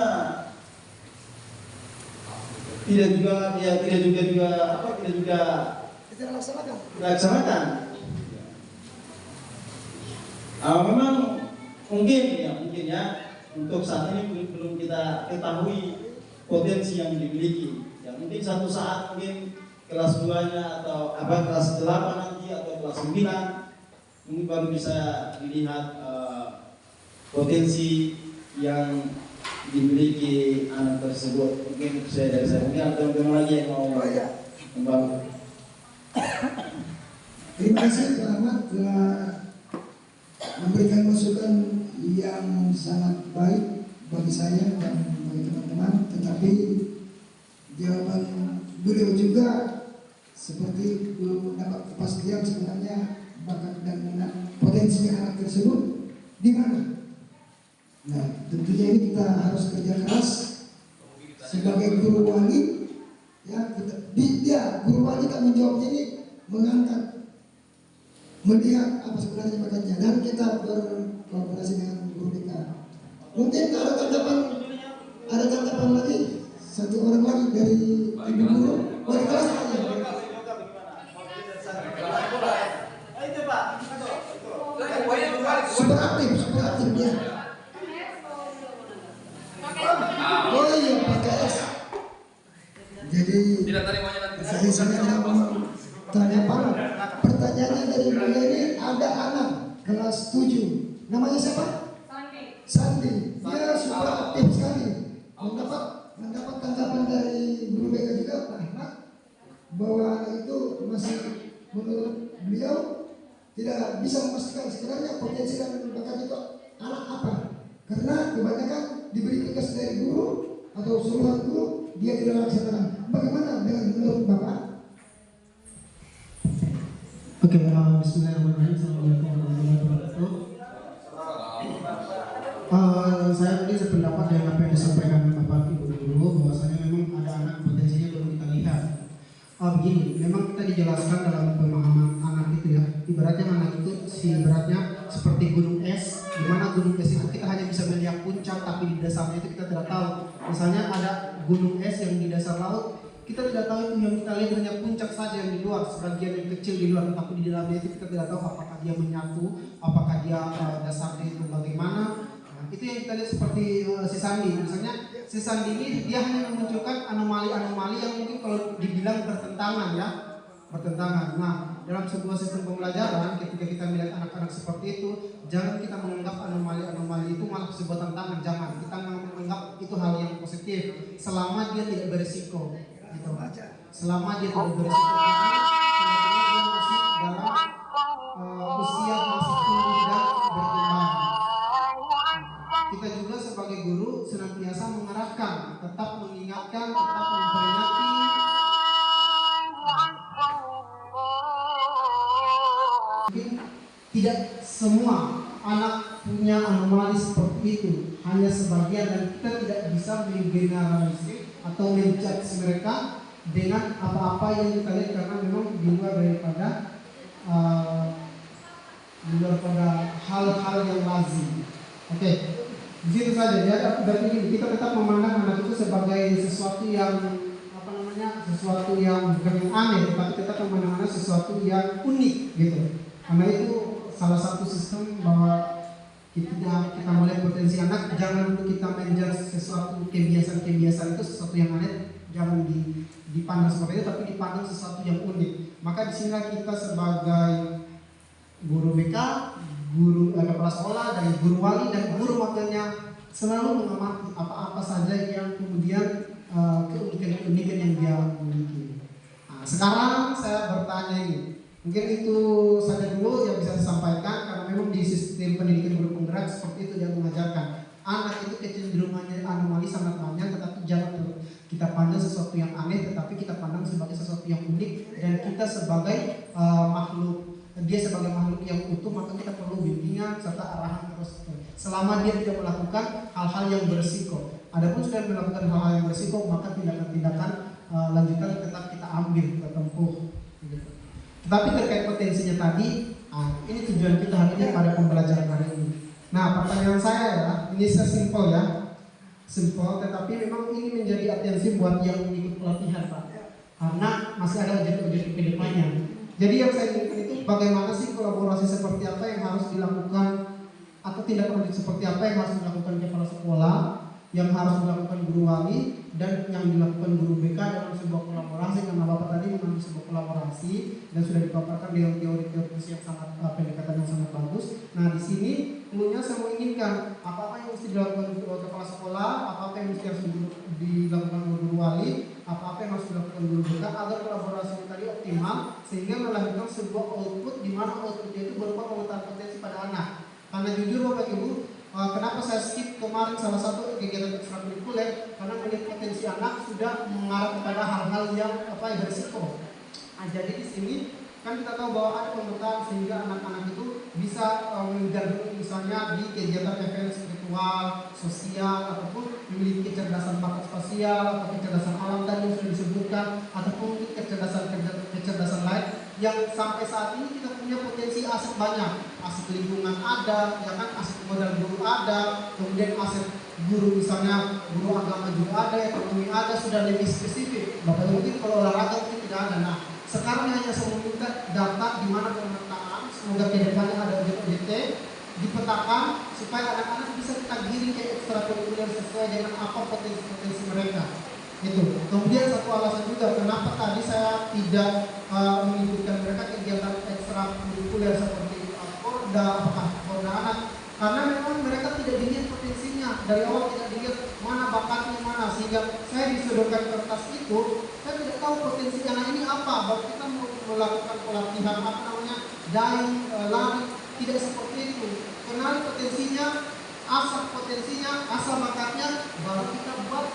tidak juga dilaksanakan. Memang mungkin ya untuk saat ini belum kita ketahui potensi yang dimiliki. Ya mungkin satu saat mungkin kelas 2-nya atau kelas 8 nanti atau kelas 9 mungkin baru bisa dilihat potensi yang dimiliki anak tersebut. Mungkin saya mungkin ada teman-teman lagi yang mau membangun. Terima kasih Pak Ahmad telah memberikan masukan yang sangat baik bagi saya dan bagi teman-teman. Tetapi jawaban beliau juga seperti belum mendapat kepastian sebenarnya bakat dan potensi anak tersebut di mana. Nah, tentunya ini kita harus kerja keras sebagai guru wali. Ya, guru wali tak menjawabnya ini mengangkat, melihat apa sebenarnya bakatnya, dan kita berkolaborasi dengan guru BK. Mungkin ada tanggapan lagi, satu orang lagi dari ibu guru wali kelas aja. Presiden tanya Pak. Pertanyaannya dari Buya ini, ada anak kelas 7. Namanya siapa? Sandi. Dia sudah aktif sekali. Mendapat tanggapan dari guru BK juga Pak Ahmad bahwa anak itu masih menurut beliau tidak bisa memastikan sebenarnya potensi dan bakat itu anak apa, karena kebanyakan diberi tugas dari guru atau suruhan guru dia tidak laksanakan. Bagaimana dengan menurut Bapak? Oke, bismillahirrahmanirrahim. Assalamualaikum warahmatullahi wabarakatuh. Saya tadi sependapat dengan apa yang disampaikan Bapak Ibu Guru, bahwasanya memang ada anak potensinya belum kita lihat. Begini, memang kita dijelaskan dalam pemahaman anak itu ya, ibaratnya anak itu ibaratnya seperti gunung es, di mana gunung es itu kita hanya bisa melihat puncak, tapi di dasarnya itu kita tidak tahu. Misalnya ada gunung es yang di dasar laut, kita tidak tahu itu, yang kita lihat hanya puncak saja yang di luar, sebagian yang kecil di luar, tapi di dalamnya itu kita tidak tahu apakah dia menyatu, apakah dia dasarnya itu bagaimana. Itu yang kita lihat seperti si Sandi. Misalnya si Sandi ini dia hanya memunculkan anomali-anomali yang mungkin kalau dibilang bertentangan ya, bertentangan. Nah, dalam sebuah sistem pembelajaran ketika kita melihat anak-anak seperti itu, jangan kita menganggap anomali-anomali itu malah sebuah tantangan. Jangan, kita menganggap itu hal yang positif selama dia tidak berisiko gitu. Selama dia tidak berisiko, karena sebetulnya dia masih dalam usia masih tumbuh dan berkembang. Kita juga sebagai guru senantiasa mengarahkan, tetap mengingatkan, tetap memperingati. Mungkin tidak semua anak punya anomali seperti itu, hanya sebagian, dan kita tidak bisa menggeneralisir atau menjudge mereka dengan apa-apa yang kita lihat, karena memang di luar daripada hal-hal yang lazim. Oke. Di situ saja ya, berarti kita tetap memandang anak itu sebagai sesuatu yang sesuatu yang bukan yang aneh, tapi tetap memandang anak sesuatu yang unik gitu. Karena itu salah satu sistem bahwa kita melihat potensi anak, jangan dulu kita menjudge sesuatu kebiasaan itu sesuatu yang aneh, jangan dipandang seperti itu, tapi dipandang sesuatu yang unik. Maka di sini kita sebagai guru BK, guru kepala sekolah, dan guru wali dan guru wakilnya selalu mengamati apa-apa saja yang kemudian keunikan yang dia miliki. Nah, sekarang saya bertanya ini, mungkin itu saja dulu yang bisa disampaikan, karena memang di sistem pendidikan guru penggerak seperti itu dia mengajarkan anak itu kecenderungannya anomali sangat banyak, tetapi jangan kita pandang sesuatu yang aneh, tetapi kita pandang sebagai sesuatu yang unik, dan kita sebagai dia sebagai makhluk yang utuh, maka kita perlu bimbingan serta arahan terus selama dia tidak melakukan hal-hal yang berisiko. Adapun sudah melakukan hal-hal yang berisiko, maka tindakan-tindakan lanjutan tetap kita ambil, kita tempuh gitu. Tetapi terkait potensinya tadi, ini tujuan kita hari ini pada pembelajaran hari ini. Nah, pertanyaan saya ya, ini sesimpel ya, simpel, tetapi memang ini menjadi atensi buat yang mengikut pelatihan Pak, karena masih ada objek-objek ke depannya. Jadi yang saya inginkan itu bagaimana sih kolaborasi seperti apa yang harus dilakukan, atau tindakan seperti apa yang harus dilakukan kepala sekolah, yang harus dilakukan guru wali, dan yang dilakukan guru BK dalam sebuah kolaborasi, karena Bapak tadi mengambil sebuah kolaborasi dan sudah dipaparkan dengan teori-teori yang sangat pendekatan yang sangat bagus. Nah di sini tentunya saya menginginkan apa-apa yang mesti dilakukan kepala sekolah, apa-apa yang mesti harus dilakukan guru wali, apa-apa yang harus dilakukan guru BK agar kolaborasi ini tadi optimal, sehingga melahirkan sebuah output di mana outputnya itu berupa penguatan potensi pada anak. Karena jujur Bapak Ibu, kenapa saya skip kemarin salah satu kegiatan ekstrakurikuler, karena melihat potensi anak sudah mengarah kepada hal-hal yang berisiko. Nah, jadi di sini kan kita tahu bahwa ada pemetaan sehingga anak-anak itu bisa menggabung misalnya di kegiatan event spiritual, sosial, ataupun memiliki kecerdasan bakat spasial atau kecerdasan alam tadi yang sudah disebutkan, ataupun kecerdasan lain yang sampai saat ini kita punya potensi aset banyak. Aset lingkungan ada, ya kan, aset modal guru ada, kemudian aset guru misalnya guru agama juga ada, ekonomi ada, sudah lebih spesifik. Bapak mungkin kalau olahraga mungkin tidak ada. Nah, sekarang hanya saya meminta data di mana pemetaan, semoga ke depannya ada objek-objek dipetakan supaya anak-anak bisa kita giring ke ekstrakurikuler sesuai dengan apa potensi-potensi mereka. Itu. Kemudian satu alasan juga kenapa tadi saya tidak mengikutkan mereka kegiatan ekstrakurikuler seperti Porda anak, karena memang mereka tidak dilihat potensinya dari awal, tidak dilihat mana bakatnya mana, sehingga saya disodorkan kertas itu saya tidak tahu potensi anak ini apa. Baru kita mau melakukan pelatihan dayung, lari, tidak seperti itu. Kenali potensinya, asal potensinya, asal bakatnya, baru kita buat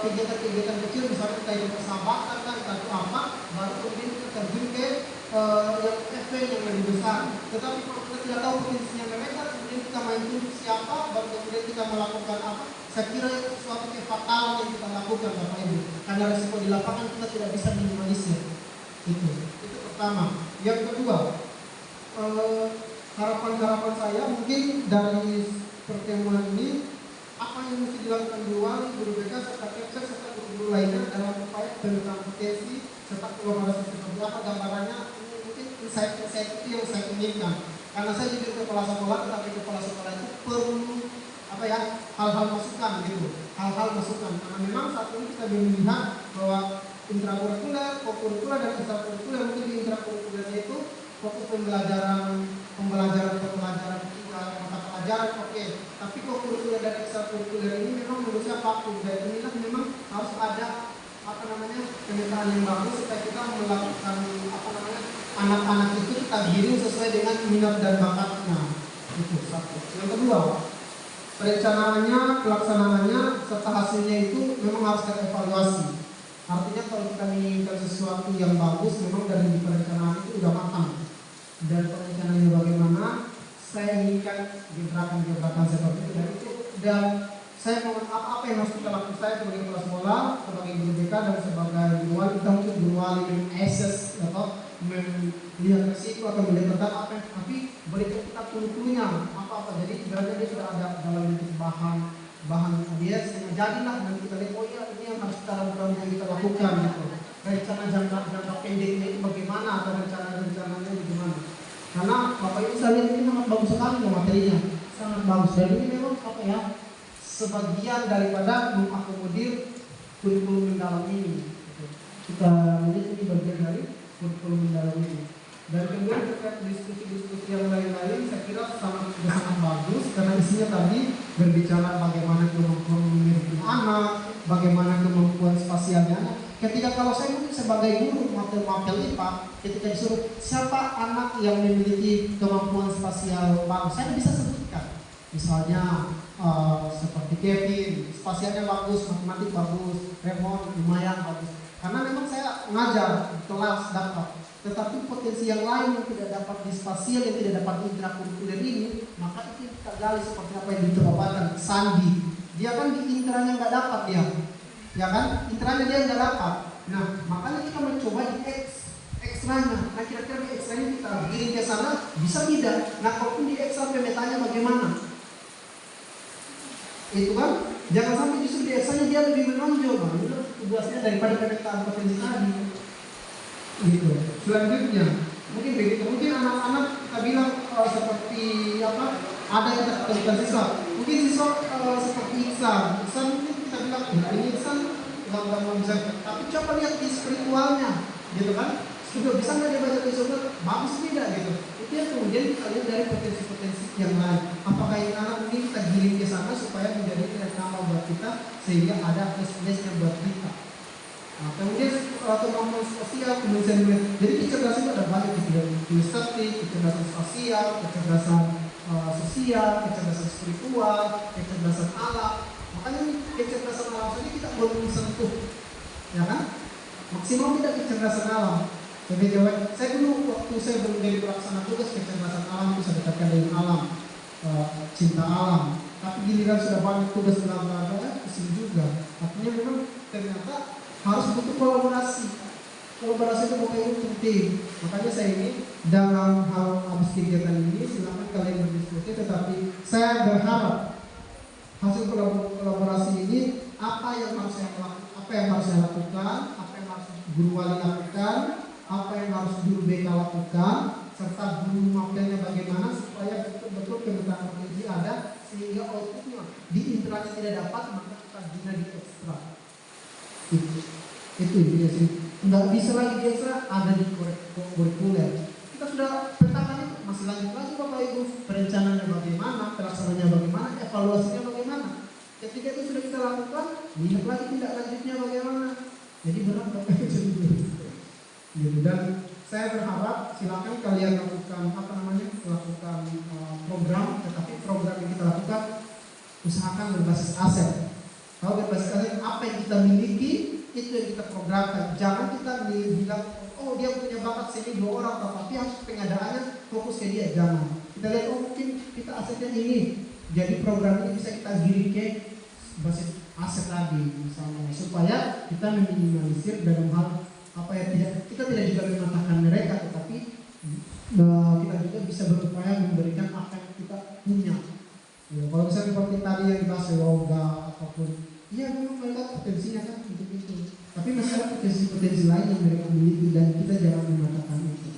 kegiatan-kegiatan kecil, misalnya kita yang persahabatan kan, atau apa, baru kemudian kita terjun ke yang event yang lebih besar. Tetapi kalau kita tidak tahu potensinya mereka, kemudian kita main tunjuk siapa, baru kemudian kita melakukan apa, saya kira itu suatu kefatalan yang kita lakukan Bapak Ibu, karena risiko di lapangan kita tidak bisa minimalisir. Itu pertama. Yang kedua, harapan saya mungkin dari pertemuan ini, apa yang mesti dilakukan guru BK serta Kepsek serta guru lainnya dalam upaya pemetaan potensi serta kolaborasi seperti apa gambarannya, ini mungkin insight itu yang saya inginkan. Karena saya jadi kepala sekolah, tetapi kepala sekolah itu perlu hal-hal masukan gitu, hal-hal masukan. Karena memang saat ini kita melihat bahwa intrakurikuler, kokurikuler dan ekstrakurikuler, mungkin di intrakurikulernya itu fokus pembelajaran juga, mata pelajaran oke. Tapi kokurikuler dan ekstrakurikuler ini memang menurut saya vakum, dan inilah memang harus ada pemetaan yang bagus supaya kita melakukan anak-anak itu kita giring sesuai dengan minat dan bakatnya. Itu satu. Yang kedua, perencanaannya, pelaksanaannya serta hasilnya itu memang harus terevaluasi. Artinya kalau kita menginginkan sesuatu yang bagus, memang dari perencanaan itu sudah matang. Dan perencanaannya bagaimana, saya inginkan gebrakan-gebrakan seperti itu, dan saya mohon apa yang harus kita lakukan, saya sebagai kepala sekolah, sebagai guru BK dan sebagai guru wali, kita untuk guru wali men-assess atau melihat resiko atau melihat tentang apa, tapi berikan kita clue-nya apa-apa. Jadi berarti dia sudah ada dalam bentuk bahan dia sehingga jadilah, dan kita lihat oh iya ini yang harus kita lakukan, yang kita lakukan gitu. Rencana jangka pendeknya itu bagaimana, atau rencananya bagaimana. Karena Bapak Ibu saya lihat ini sangat bagus sekali materinya, sangat bagus, dan ini memang sebagian daripada mengakomodir kurikulum mendalam ini. Kita melihat ini bagian dari kurikulum mendalam ini. Dan kemudian terkait diskusi-diskusi yang lain-lain, saya kira sangat bagus, karena isinya tadi berbicara bagaimana kemampuan memiliki anak, bagaimana kemampuan spasialnya anak. Ketika kalau saya mungkin sebagai guru mapel IPA, ketika disuruh siapa anak yang memiliki kemampuan spasial bagus, saya bisa sebutkan. Misalnya seperti Kevin, spasialnya bagus, matematik bagus, Raymond lumayan bagus. Karena memang saya mengajar di kelas dapat, tetapi potensi yang lain yang tidak dapat di spasial, yang tidak dapat di intrakurikuler ini, maka itu kita gali seperti apa yang diterapkan. Sandi, dia kan di intranya nggak dapat dia, ya kan? Intranya dia nggak dapat. Nah, makanya kita mencoba di ekstranya. Nah, kira-kira di ekstranya kita giring ke sana, bisa tidak? Nah, kalaupun di ekstra pemetanya bagaimana? Itu kan, jangan sampai justru di ekstranya dia lebih menonjol, tugasnya daripada pemetaan potensi tadi. Gitu. Selanjutnya, mungkin begitu. Mungkin anak-anak kita bilang seperti apa? Ada yang terkait siswa. Mungkin siswa seperti Iksan mungkin kita bilang ini Iksan gampang bisa. Tapi coba lihat di spiritualnya, gitu kan? Sudah bisa nggak dia baca episode? Bagus tidak gitu. Itu yang kemudian kita lihat dari potensi-potensi yang lain. Apakah yang anak ini kita giring ke sana supaya menjadi nilai tambah buat kita, sehingga ada plus-plusnya buat kita. Nah, kemudian kemampuan sosial, kemudian jadi kecerdasan itu ada banyak, kecerdasan spasial, kecerdasan sosial, kecerdasan spiritual, kecerdasan alam. Makanya kecerdasan alam saja kita belum sentuh, ya kan? Maksimal tidak kecerdasan alam. Jadi saya dulu waktu saya belum jadi pelaksana tugas kecerdasan alam itu saya dekatkan dengan alam, cinta alam. Tapi giliran sudah banyak tugas bla-bla pusing juga. Artinya memang ternyata harus butuh kolaborasi. Kolaborasi itu bukan penting. Makanya saya ini dalam hal habis kegiatan ini silakan kalian berdiskusi, tetapi saya berharap hasil kolaborasi ini apa yang harus saya lakukan, apa yang harus guru wali lakukan, apa yang harus guru BK lakukan, serta guru mapelnya bagaimana supaya betul-betul pemetaan potensi ada, sehingga outputnya di intranya tidak dapat, maka kita bina di ekstra. Itu intinya sih. Nggak bisa lagi biasa ada di kurikuler. Kita sudah petakan itu, masih lanjut lagi Bapak Ibu, perencanaannya bagaimana, pelaksananya bagaimana, evaluasinya bagaimana. Ketika itu sudah kita lakukan, lihat lagi tindak lanjutnya bagaimana. Jadi berat Bapak Ibu. Gitu. Dan saya berharap silakan kalian lakukan lakukan program, tetapi program yang kita lakukan usahakan berbasis aset. Kalau berbasis aset, apa yang kita miliki itu yang kita programkan. Jangan kita bilang, oh dia punya bakat sini 2 orang, tapi harus pengadaannya fokus ke dia. Jangan. Kita lihat, oh mungkin kita asetnya ini. Jadi program ini bisa kita giring ke basis aset lagi misalnya, supaya kita meminimalisir dalam hal kita tidak juga mematahkan mereka, tetapi kita juga bisa berupaya memberikan apa yang kita punya. Ya, kalau misalnya seperti tadi yang dibahas yoga apapun, iya memang mereka potensinya kan untuk itu. Tapi masih ada potensi-potensi lain yang mereka miliki dan kita jangan mematahkan itu.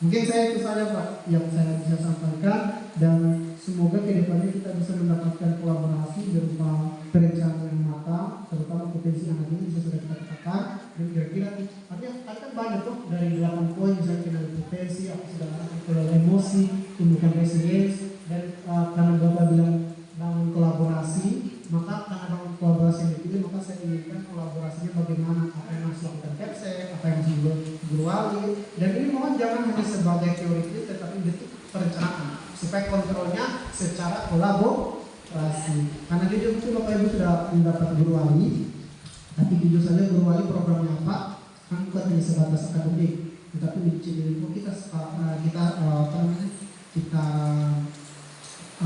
Mungkin saya itu saja Pak yang saya bisa sampaikan, dan semoga kedepannya kita bisa mendapatkan kolaborasi berupa perencanaan yang matang, terutama potensi anak ini bisa sudah kita katakan. Dan kira-kira artinya kan banyak tuh dari 8 poin, misalnya kenal potensi, apa segala macam, kelola emosi, tumbuhkan resilience, dan karena Bapak bilang bangun kolaborasi, maka karena bangun kolaborasi yang dipilih, maka saya inginkan kolaborasinya bagaimana, apa yang harus dilakukan Kepsek, apa yang harus guru wali, dan ini mohon jangan hanya sebagai teori, tetapi bentuk perencanaan supaya kontrolnya secara kolaborasi. Karena jujur itu Bapak Ibu sudah mendapat guru wali, tapi jujur saja guru wali programnya apa kan bukan hanya sebatas akademik, tetapi di Ciliwung kita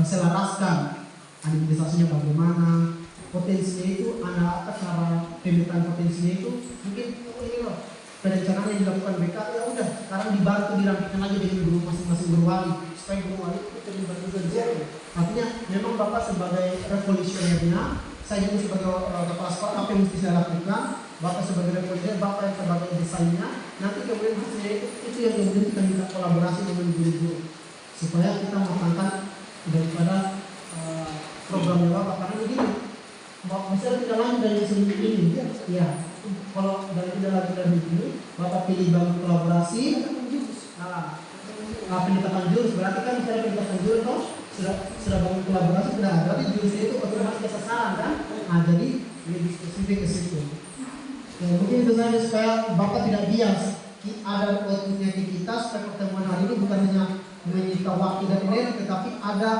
selaraskan administrasinya bagaimana, potensinya itu anak cara pemetaan potensinya itu mungkin ini loh perencanaan yang dilakukan BK, ya udah sekarang dibantu dirapikan lagi dengan guru masing-masing guru wali supaya guru wali itu terlibat juga di situ. Artinya memang Bapak sebagai revolusionernya, saya juga sebagai kepala sekolah, apa yang mesti saya lakukan? Bapak sebagai revolusioner, Bapak yang sebagai desainnya, nanti kemudian itu yang kemudian kita minta kolaborasi dengan guru-guru supaya kita matangkan daripada programnya Bapak. Karena begini, misalnya tidak lanjut dari sini ini, ya kalau dari tidak lanjut dari ini, Bapak pilih bangun kolaborasi, penetapan jurus, berarti kan misalnya penetapan jurus toh sudah bangun kolaborasi sudah ada, berarti jurusnya itu otomatis kesasaran kan? Nah jadi lebih spesifik ke situ. Ya, mungkin itu saja supaya Bapak tidak bias. Ada outputnya di kita supaya pertemuan hari ini bukan hanya menyita waktu dan energi, tetapi ada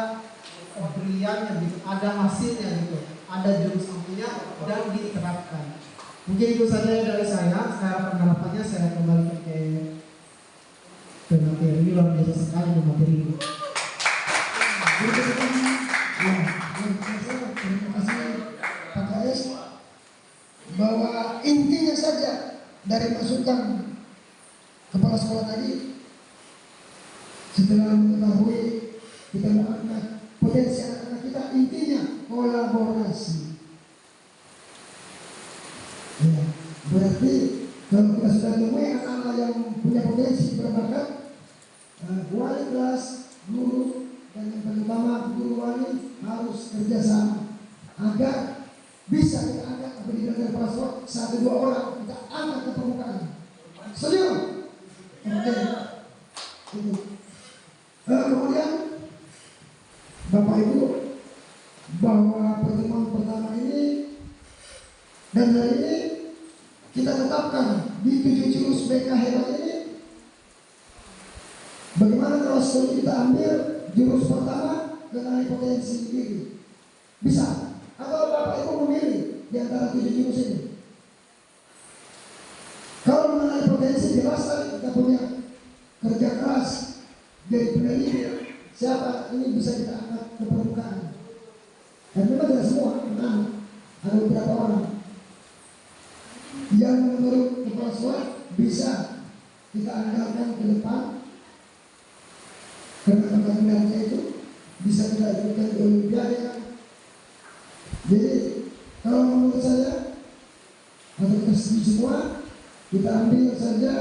briliannya gitu, ada hasilnya gitu, ada jurus ampunya dan diterapkan. Mungkin itu saja dari saya. Sekarang penerapannya saya kembali ke materi, luar biasa sekali materi ini. Terima kasih Pak KS, bahwa intinya saja dari masukan kepala sekolah tadi, setelah mengetahui kita mengangkat potensi anak-anak kita, intinya kolaborasi. Ya, berarti kalau kita sudah menemui anak-anak yang punya potensi berbakat, wali kelas, guru, dan yang paling utama guru wali harus kerjasama agar bisa kita angkat pendidikan dari kepala sekolah 1-2 orang kita angkat ke permukaan. Setuju? Oke. Itu. Kemudian Bapak Ibu, bahwa pertemuan pertama ini dan hari ini kita tetapkan di 7 jurus BK hebat ini. Bagaimana kalau sebelum kita ambil jurus pertama mengenai potensi diri? Bisa? Atau Bapak Ibu memilih di antara 7 jurus ini? Kalau mengenai potensi, jelas kita punya kerja keras, jadi peneliti. Siapa ini bisa kita angkat ke permukaan? Dan memang tidak semua, ada beberapa orang yang menurut kepala sekolah bisa kita andalkan ke depan, karena kemampuannya itu bisa kita ikutkan di Olimpiade. Jadi kalau menurut saya atau kita semua, kita ambil saja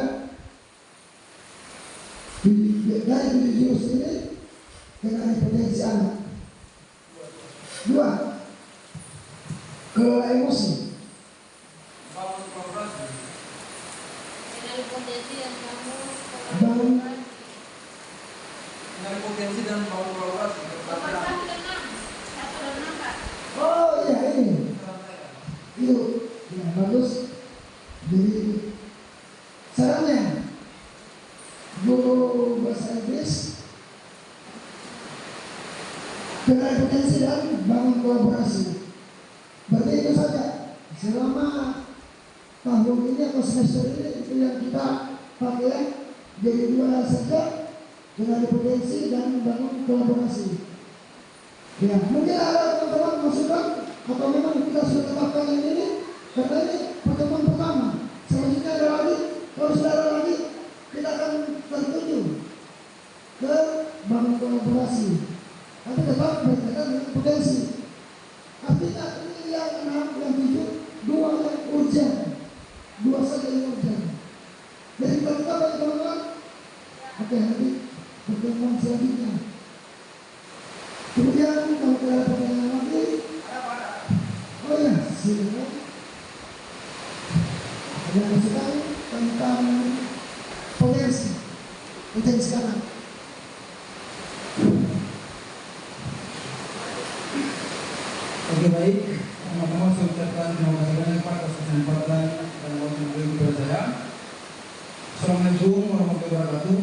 dari 7 jurus ini dengan potensi anak. 2, kelola emosi. selama tahun ini atau semester ini itu yang kita pakai jadi dua saja dengan ada potensi dan membangun kolaborasi. Ya, mungkin ada teman-teman masukan atau memang kita sudah tetapkan yang ini karena ini pertemuan pertama. Selanjutnya ada lagi, kalau sudah ada lagi kita akan tertuju ke bangun kolaborasi. Tapi tetap berkaitan dengan potensi. Artinya ini yang 6, yang 7, 2 yang urgent, 2 saja yang urgent. Jadi kita tetap bagi teman-teman. Oke, nanti pertemuan selanjutnya. Kemudian kalau kita ada pertanyaan lagi, oh ya, silakan. Ada masukan tentang potensi sekarang. Oke, baik. Pertama-tama saya ucapkan terima kasih banyak Pak atas kesempatan dan waktu yang diberi kepada saya. Assalamualaikum warahmatullahi wabarakatuh.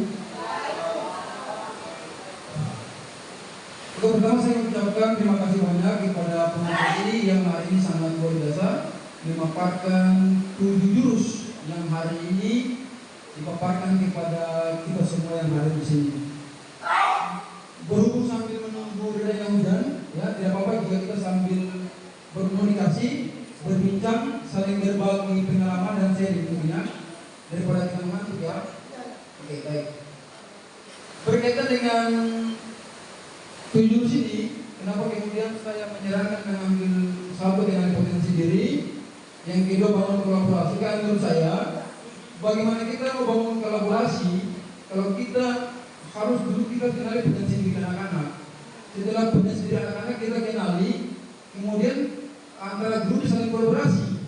Untuk pertama saya ucapkan terima kasih banyak kepada pemateri yang hari ini sangat luar biasa memaparkan 7 jurus yang hari ini dipaparkan kepada kita semua yang ada di sini. Berhubung sambil menunggu redanya hujan, ya tidak apa-apa jika kita sambil berkomunikasi, berbincang, saling berbagi pengalaman dan sharing tentunya daripada kita mengantuk ya. Oke, baik. Berkaitan dengan 7 jurus ini, kenapa kemudian saya menyarankan mengambil satu dengan potensi diri, yang kedua bangun kolaborasi. Karena menurut saya, bagaimana kita mau bangun kolaborasi kalau kita harus dulu kita kenali potensi diri anak-anak. Setelah potensi diri anak-anak kita kenali, kemudian antara grup saling kolaborasi,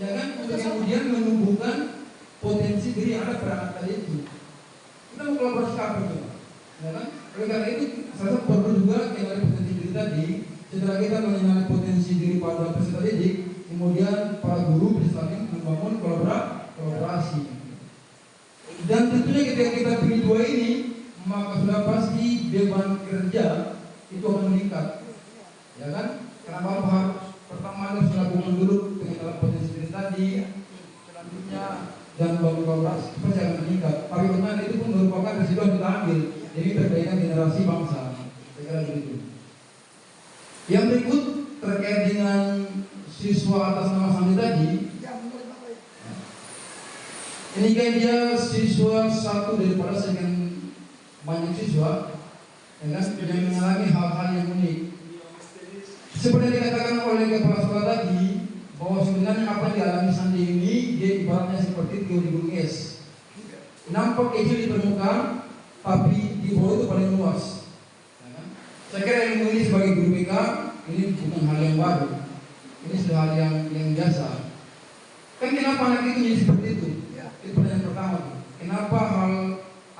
ya kan, untuk kemudian menumbuhkan potensi diri anak pada anak tadi itu. Kita mau kolaborasi apa juga, ya kan? Oleh karena itu, saya perlu juga kenali potensi diri tadi. Setelah kita mengenali potensi diri pada peserta didik, kemudian para guru bisa saling membangun kolaborasi. Dan tentunya ketika kita pilih 2 ini, maka sudah pasti beban kerja itu akan meningkat, ya kan? Karena Bapak harus pertama harus melakukan dulu pengenalan potensi diri tadi, selanjutnya dan bangun kolaborasi pasti akan meningkat. Tapi benar itu pun merupakan resiko yang kita ambil demi perbaikan generasi bangsa. Saya kira begitu. Yang berikut terkait dengan siswa atas nama Sandi tadi. Ini kan dia siswa satu daripada sekian banyak siswa, ya kan, yang mengalami hal-hal yang unik. Seperti dikatakan oleh kepala sekolah tadi, bahwa sebenarnya apa yang dialami Sandi ini dia ibaratnya seperti teori gunung es. Nampak kecil di permukaan, tapi di bawah itu paling luas. Ya kan? Saya kira ilmu ini sebagai guru BK ini bukan hal yang baru. Ini sudah hal yang biasa. Kan kenapa anak itu jadi seperti itu? Itu pertanyaan pertama. Kenapa hal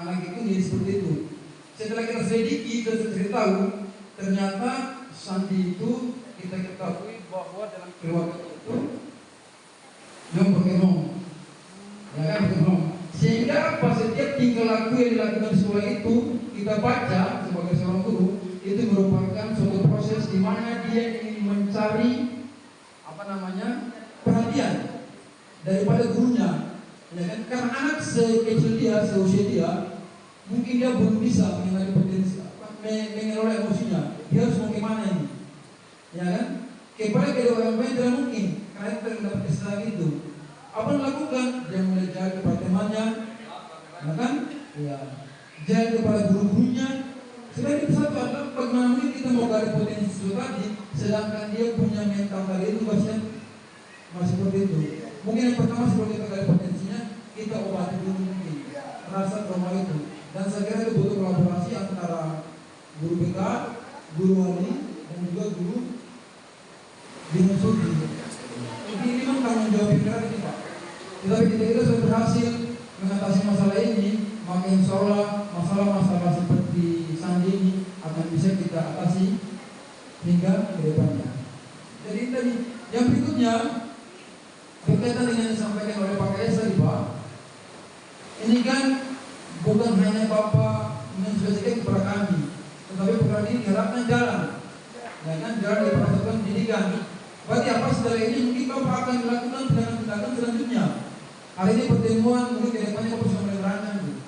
anak itu jadi seperti itu? Setelah kita selidiki dan kita tahu, ternyata Sandi itu kita ketahui bahwa dalam keluarga itu yang berkenong, ya kan berkenong. Sehingga apa setiap tingkah laku yang dilakukan di sekolah itu kita baca sebagai seorang guru itu merupakan suatu proses di mana dia ingin mencari perhatian daripada gurunya, ya kan? Karena anak sekecil dia, seusia dia, mungkin dia belum bisa mengenali potensi, mengelola emosinya. Dia harus mau gimana ini, ya kan? Kepada kedua orang lain tidak mungkin, karena itu mendapat kesalahan itu. Apa yang dilakukan? Dia mulai jaga kepada temannya, ya kan? Ya, jaga kepada guru-gurunya. Sebenarnya satu adalah bagaimana mungkin kita mau gali potensi sesuatu tadi, sedangkan dia punya mental tadi itu masih seperti itu. Mungkin yang pertama sebelum kita gali potensinya, kita obati dulu mungkin rasa trauma itu. Dan saya kira itu butuh kolaborasi antara guru BK, guru wali, dan juga guru bingung studi. Mungkin ini memang tanggung jawab kita ini Pak. Tetapi kita sudah berhasil mengatasi masalah ini, maka insya Allah masalah-masalah seperti Sandi ini akan bisa kita atasi hingga ke depannya. Jadi tadi yang berikutnya berkaitan dengan yang disampaikan oleh Pak Kaya tadi Pak, ini kan bukan hanya Bapak menjelaskan kepada kami, tetapi program ini diharapkan jalan, ya kan, jalan dari persatuan pendidikan. Berarti apa setelah ini mungkin Bapak akan melakukan tindakan-tindakan selanjutnya. Hari ini pertemuan mungkin ke depannya Bapak bisa menerangkan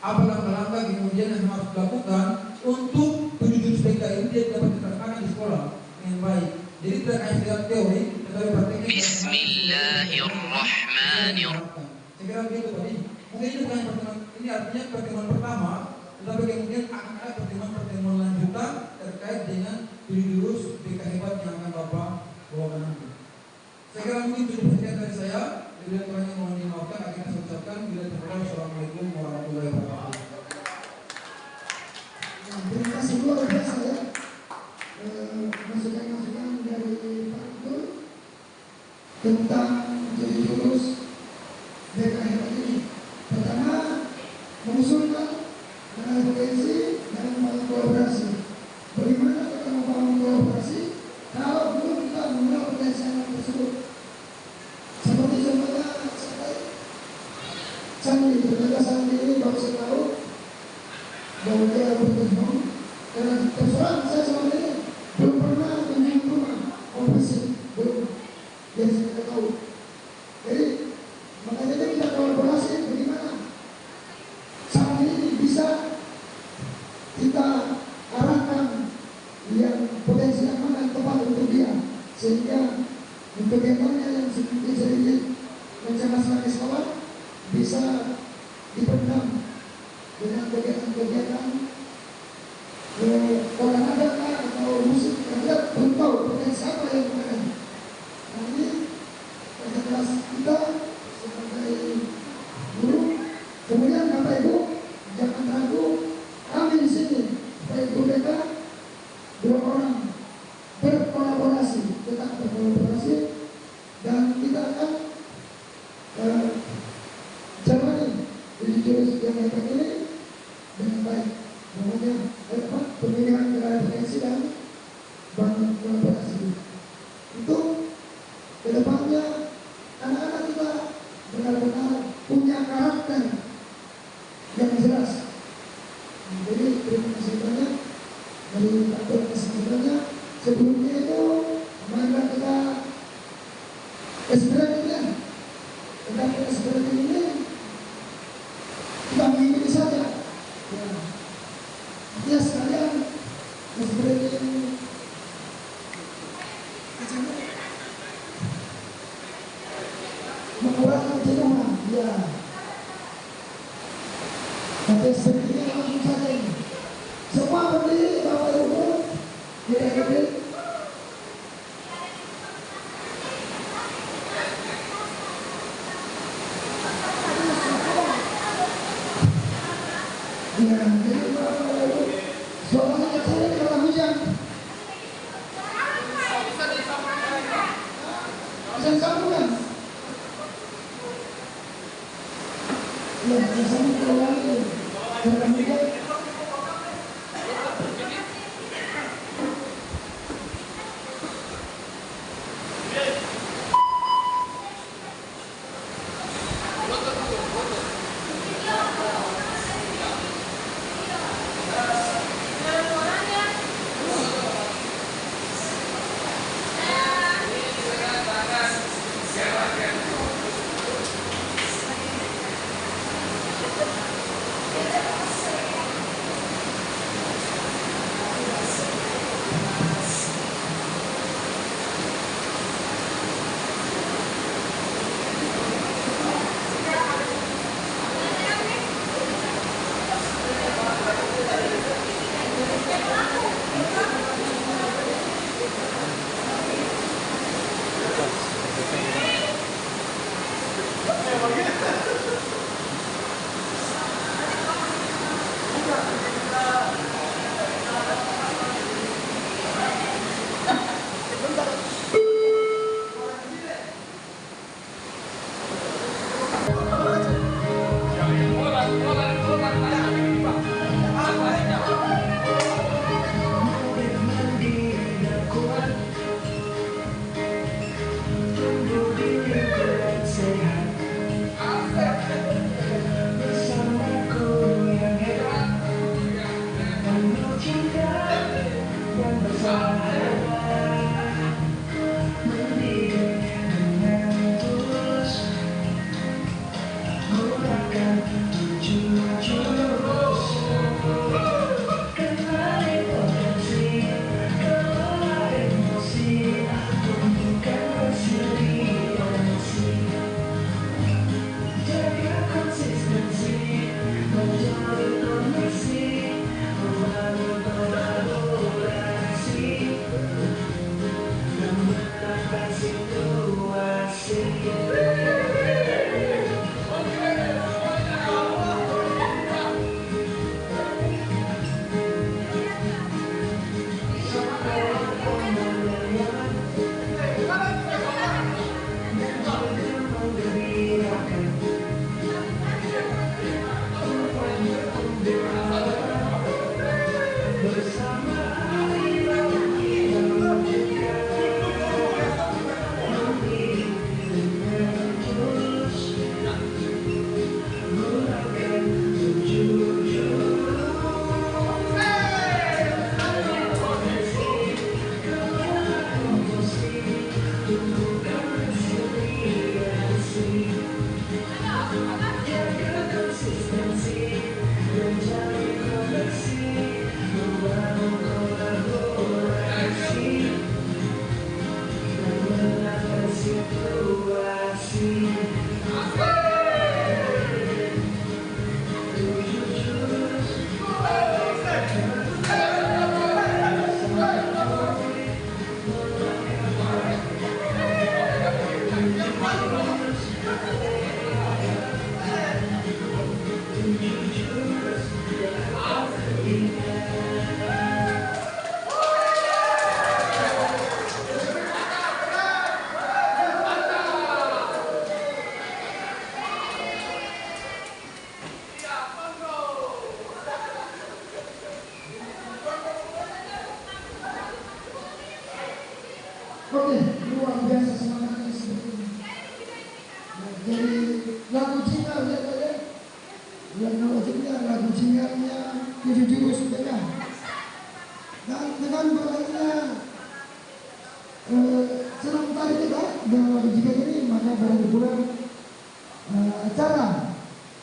apa langkah-langkah kemudian yang harus dilakukan untuk 7 PK ini dia dapat diterapkan di sekolah dengan baik. Jadi tidak hanya sekedar teori, tetapi prakteknya. Bismillahirrahmanirrahim. Saya kira begitu Pak. Mungkin ini bukan pertemuan, ini artinya pertemuan pertama, tetapi kemudian akan ada pertemuan lanjutan terkait dengan jurus PK hebat yang akan Bapak bawakan nanti. Saya kira mungkin cukup sekian dari saya. Bila kurangnya mohon dimaafkan, akhirnya saya ucapkan bila terlalu. Assalamualaikum warahmatullahi wabarakatuh. Terima kasih luar biasa ya. Masukan-masukan dari Pak Guru tentang jurus BK hebat ini. Pertama, mengusulkan potensi dan membangun kolaborasi. Bagaimana kita membangun kolaborasi kalau belum kita mengenal potensi anak tersebut? Seperti contohnya Sandi, ternyata Sandi ini baru saya tahu bahwa dia bertemu. Karena terserah saya selama ini belum pernah menjadi rumah operasi, belum yang saya tahu. Jadi makanya kita kolaborasi bagaimana saat ini bisa kita arahkan yang potensi yang mana yang tepat untuk dia, sehingga untuk kegiatannya yang sedikit mencerdaskan di sekolah bisa dipendam dengan kegiatan-kegiatan olahraga atau musik yang dia belum tahu potensi apa yang ada. Nah ini kerja keras kita sebagai guru. Kemudian Bapak Ibu jangan ragu, kami di sini Bapak Ibu mereka 2 orang berkolaborasi, tetap berkolaborasi, dan kita akan jalani jurus yang hebat ini dengan baik. Namanya pemilihan potensi dan bangun kolaborasi. Untuk kedepannya anak-anak kita benar-benar punya karakter yang jelas. Jadi terima kasih banyak dari Pak Dr. Kesempatannya. Sebelumnya itu marilah kita ekspresi ya. Tetapi ekspresi ini kita mengikuti saja. Ya sekalian ekspresi mengurangi kejenuhan. Ya. Tapi sepertinya langsung saja ini. Semua berdiri Bapak Ibu, kita berdiri. Ya, jadi Bapak Ibu, suaranya kecil ini karena hujan. Bisa disambungkan? Ya, disambungkan lagi. Karena hujan. Oke, luar biasa semangatnya seperti ini. Nah, jadi lagu Cingar ya Pak ya. Yang namanya lagu Cingarnya 7 jurus ya. Dan dengan berlakunya senang tadi kita dengan lagu Cingar ini, maka berbulan acara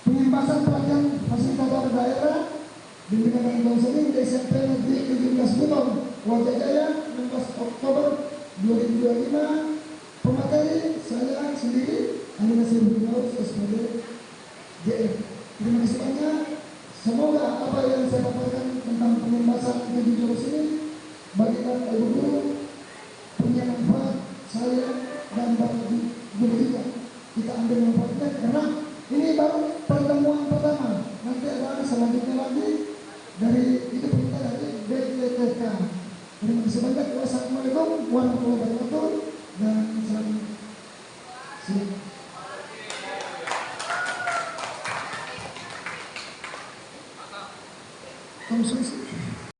pengembasan pelatihan fasilitator daerah bimbingan konseling di SMP Negeri 17 Buton, Wajah Jaya, 16 Oktober 2025. Pemateri saya sendiri Andi Nasir Binaus SPD JF. Terima kasih banyak. Semoga apa yang saya paparkan tentang pengembasan 7 jurus ini bagikan ibu guru punya manfaat, saya dan bapak guru juga kita ambil manfaatnya, karena ini baru pertemuan pertama. Nanti ada selanjutnya lagi dari itu kita dari BTTK. Terima kasih banyak. Wassalamualaikum warahmatullahi wabarakatuh dan salam. Konsumsi.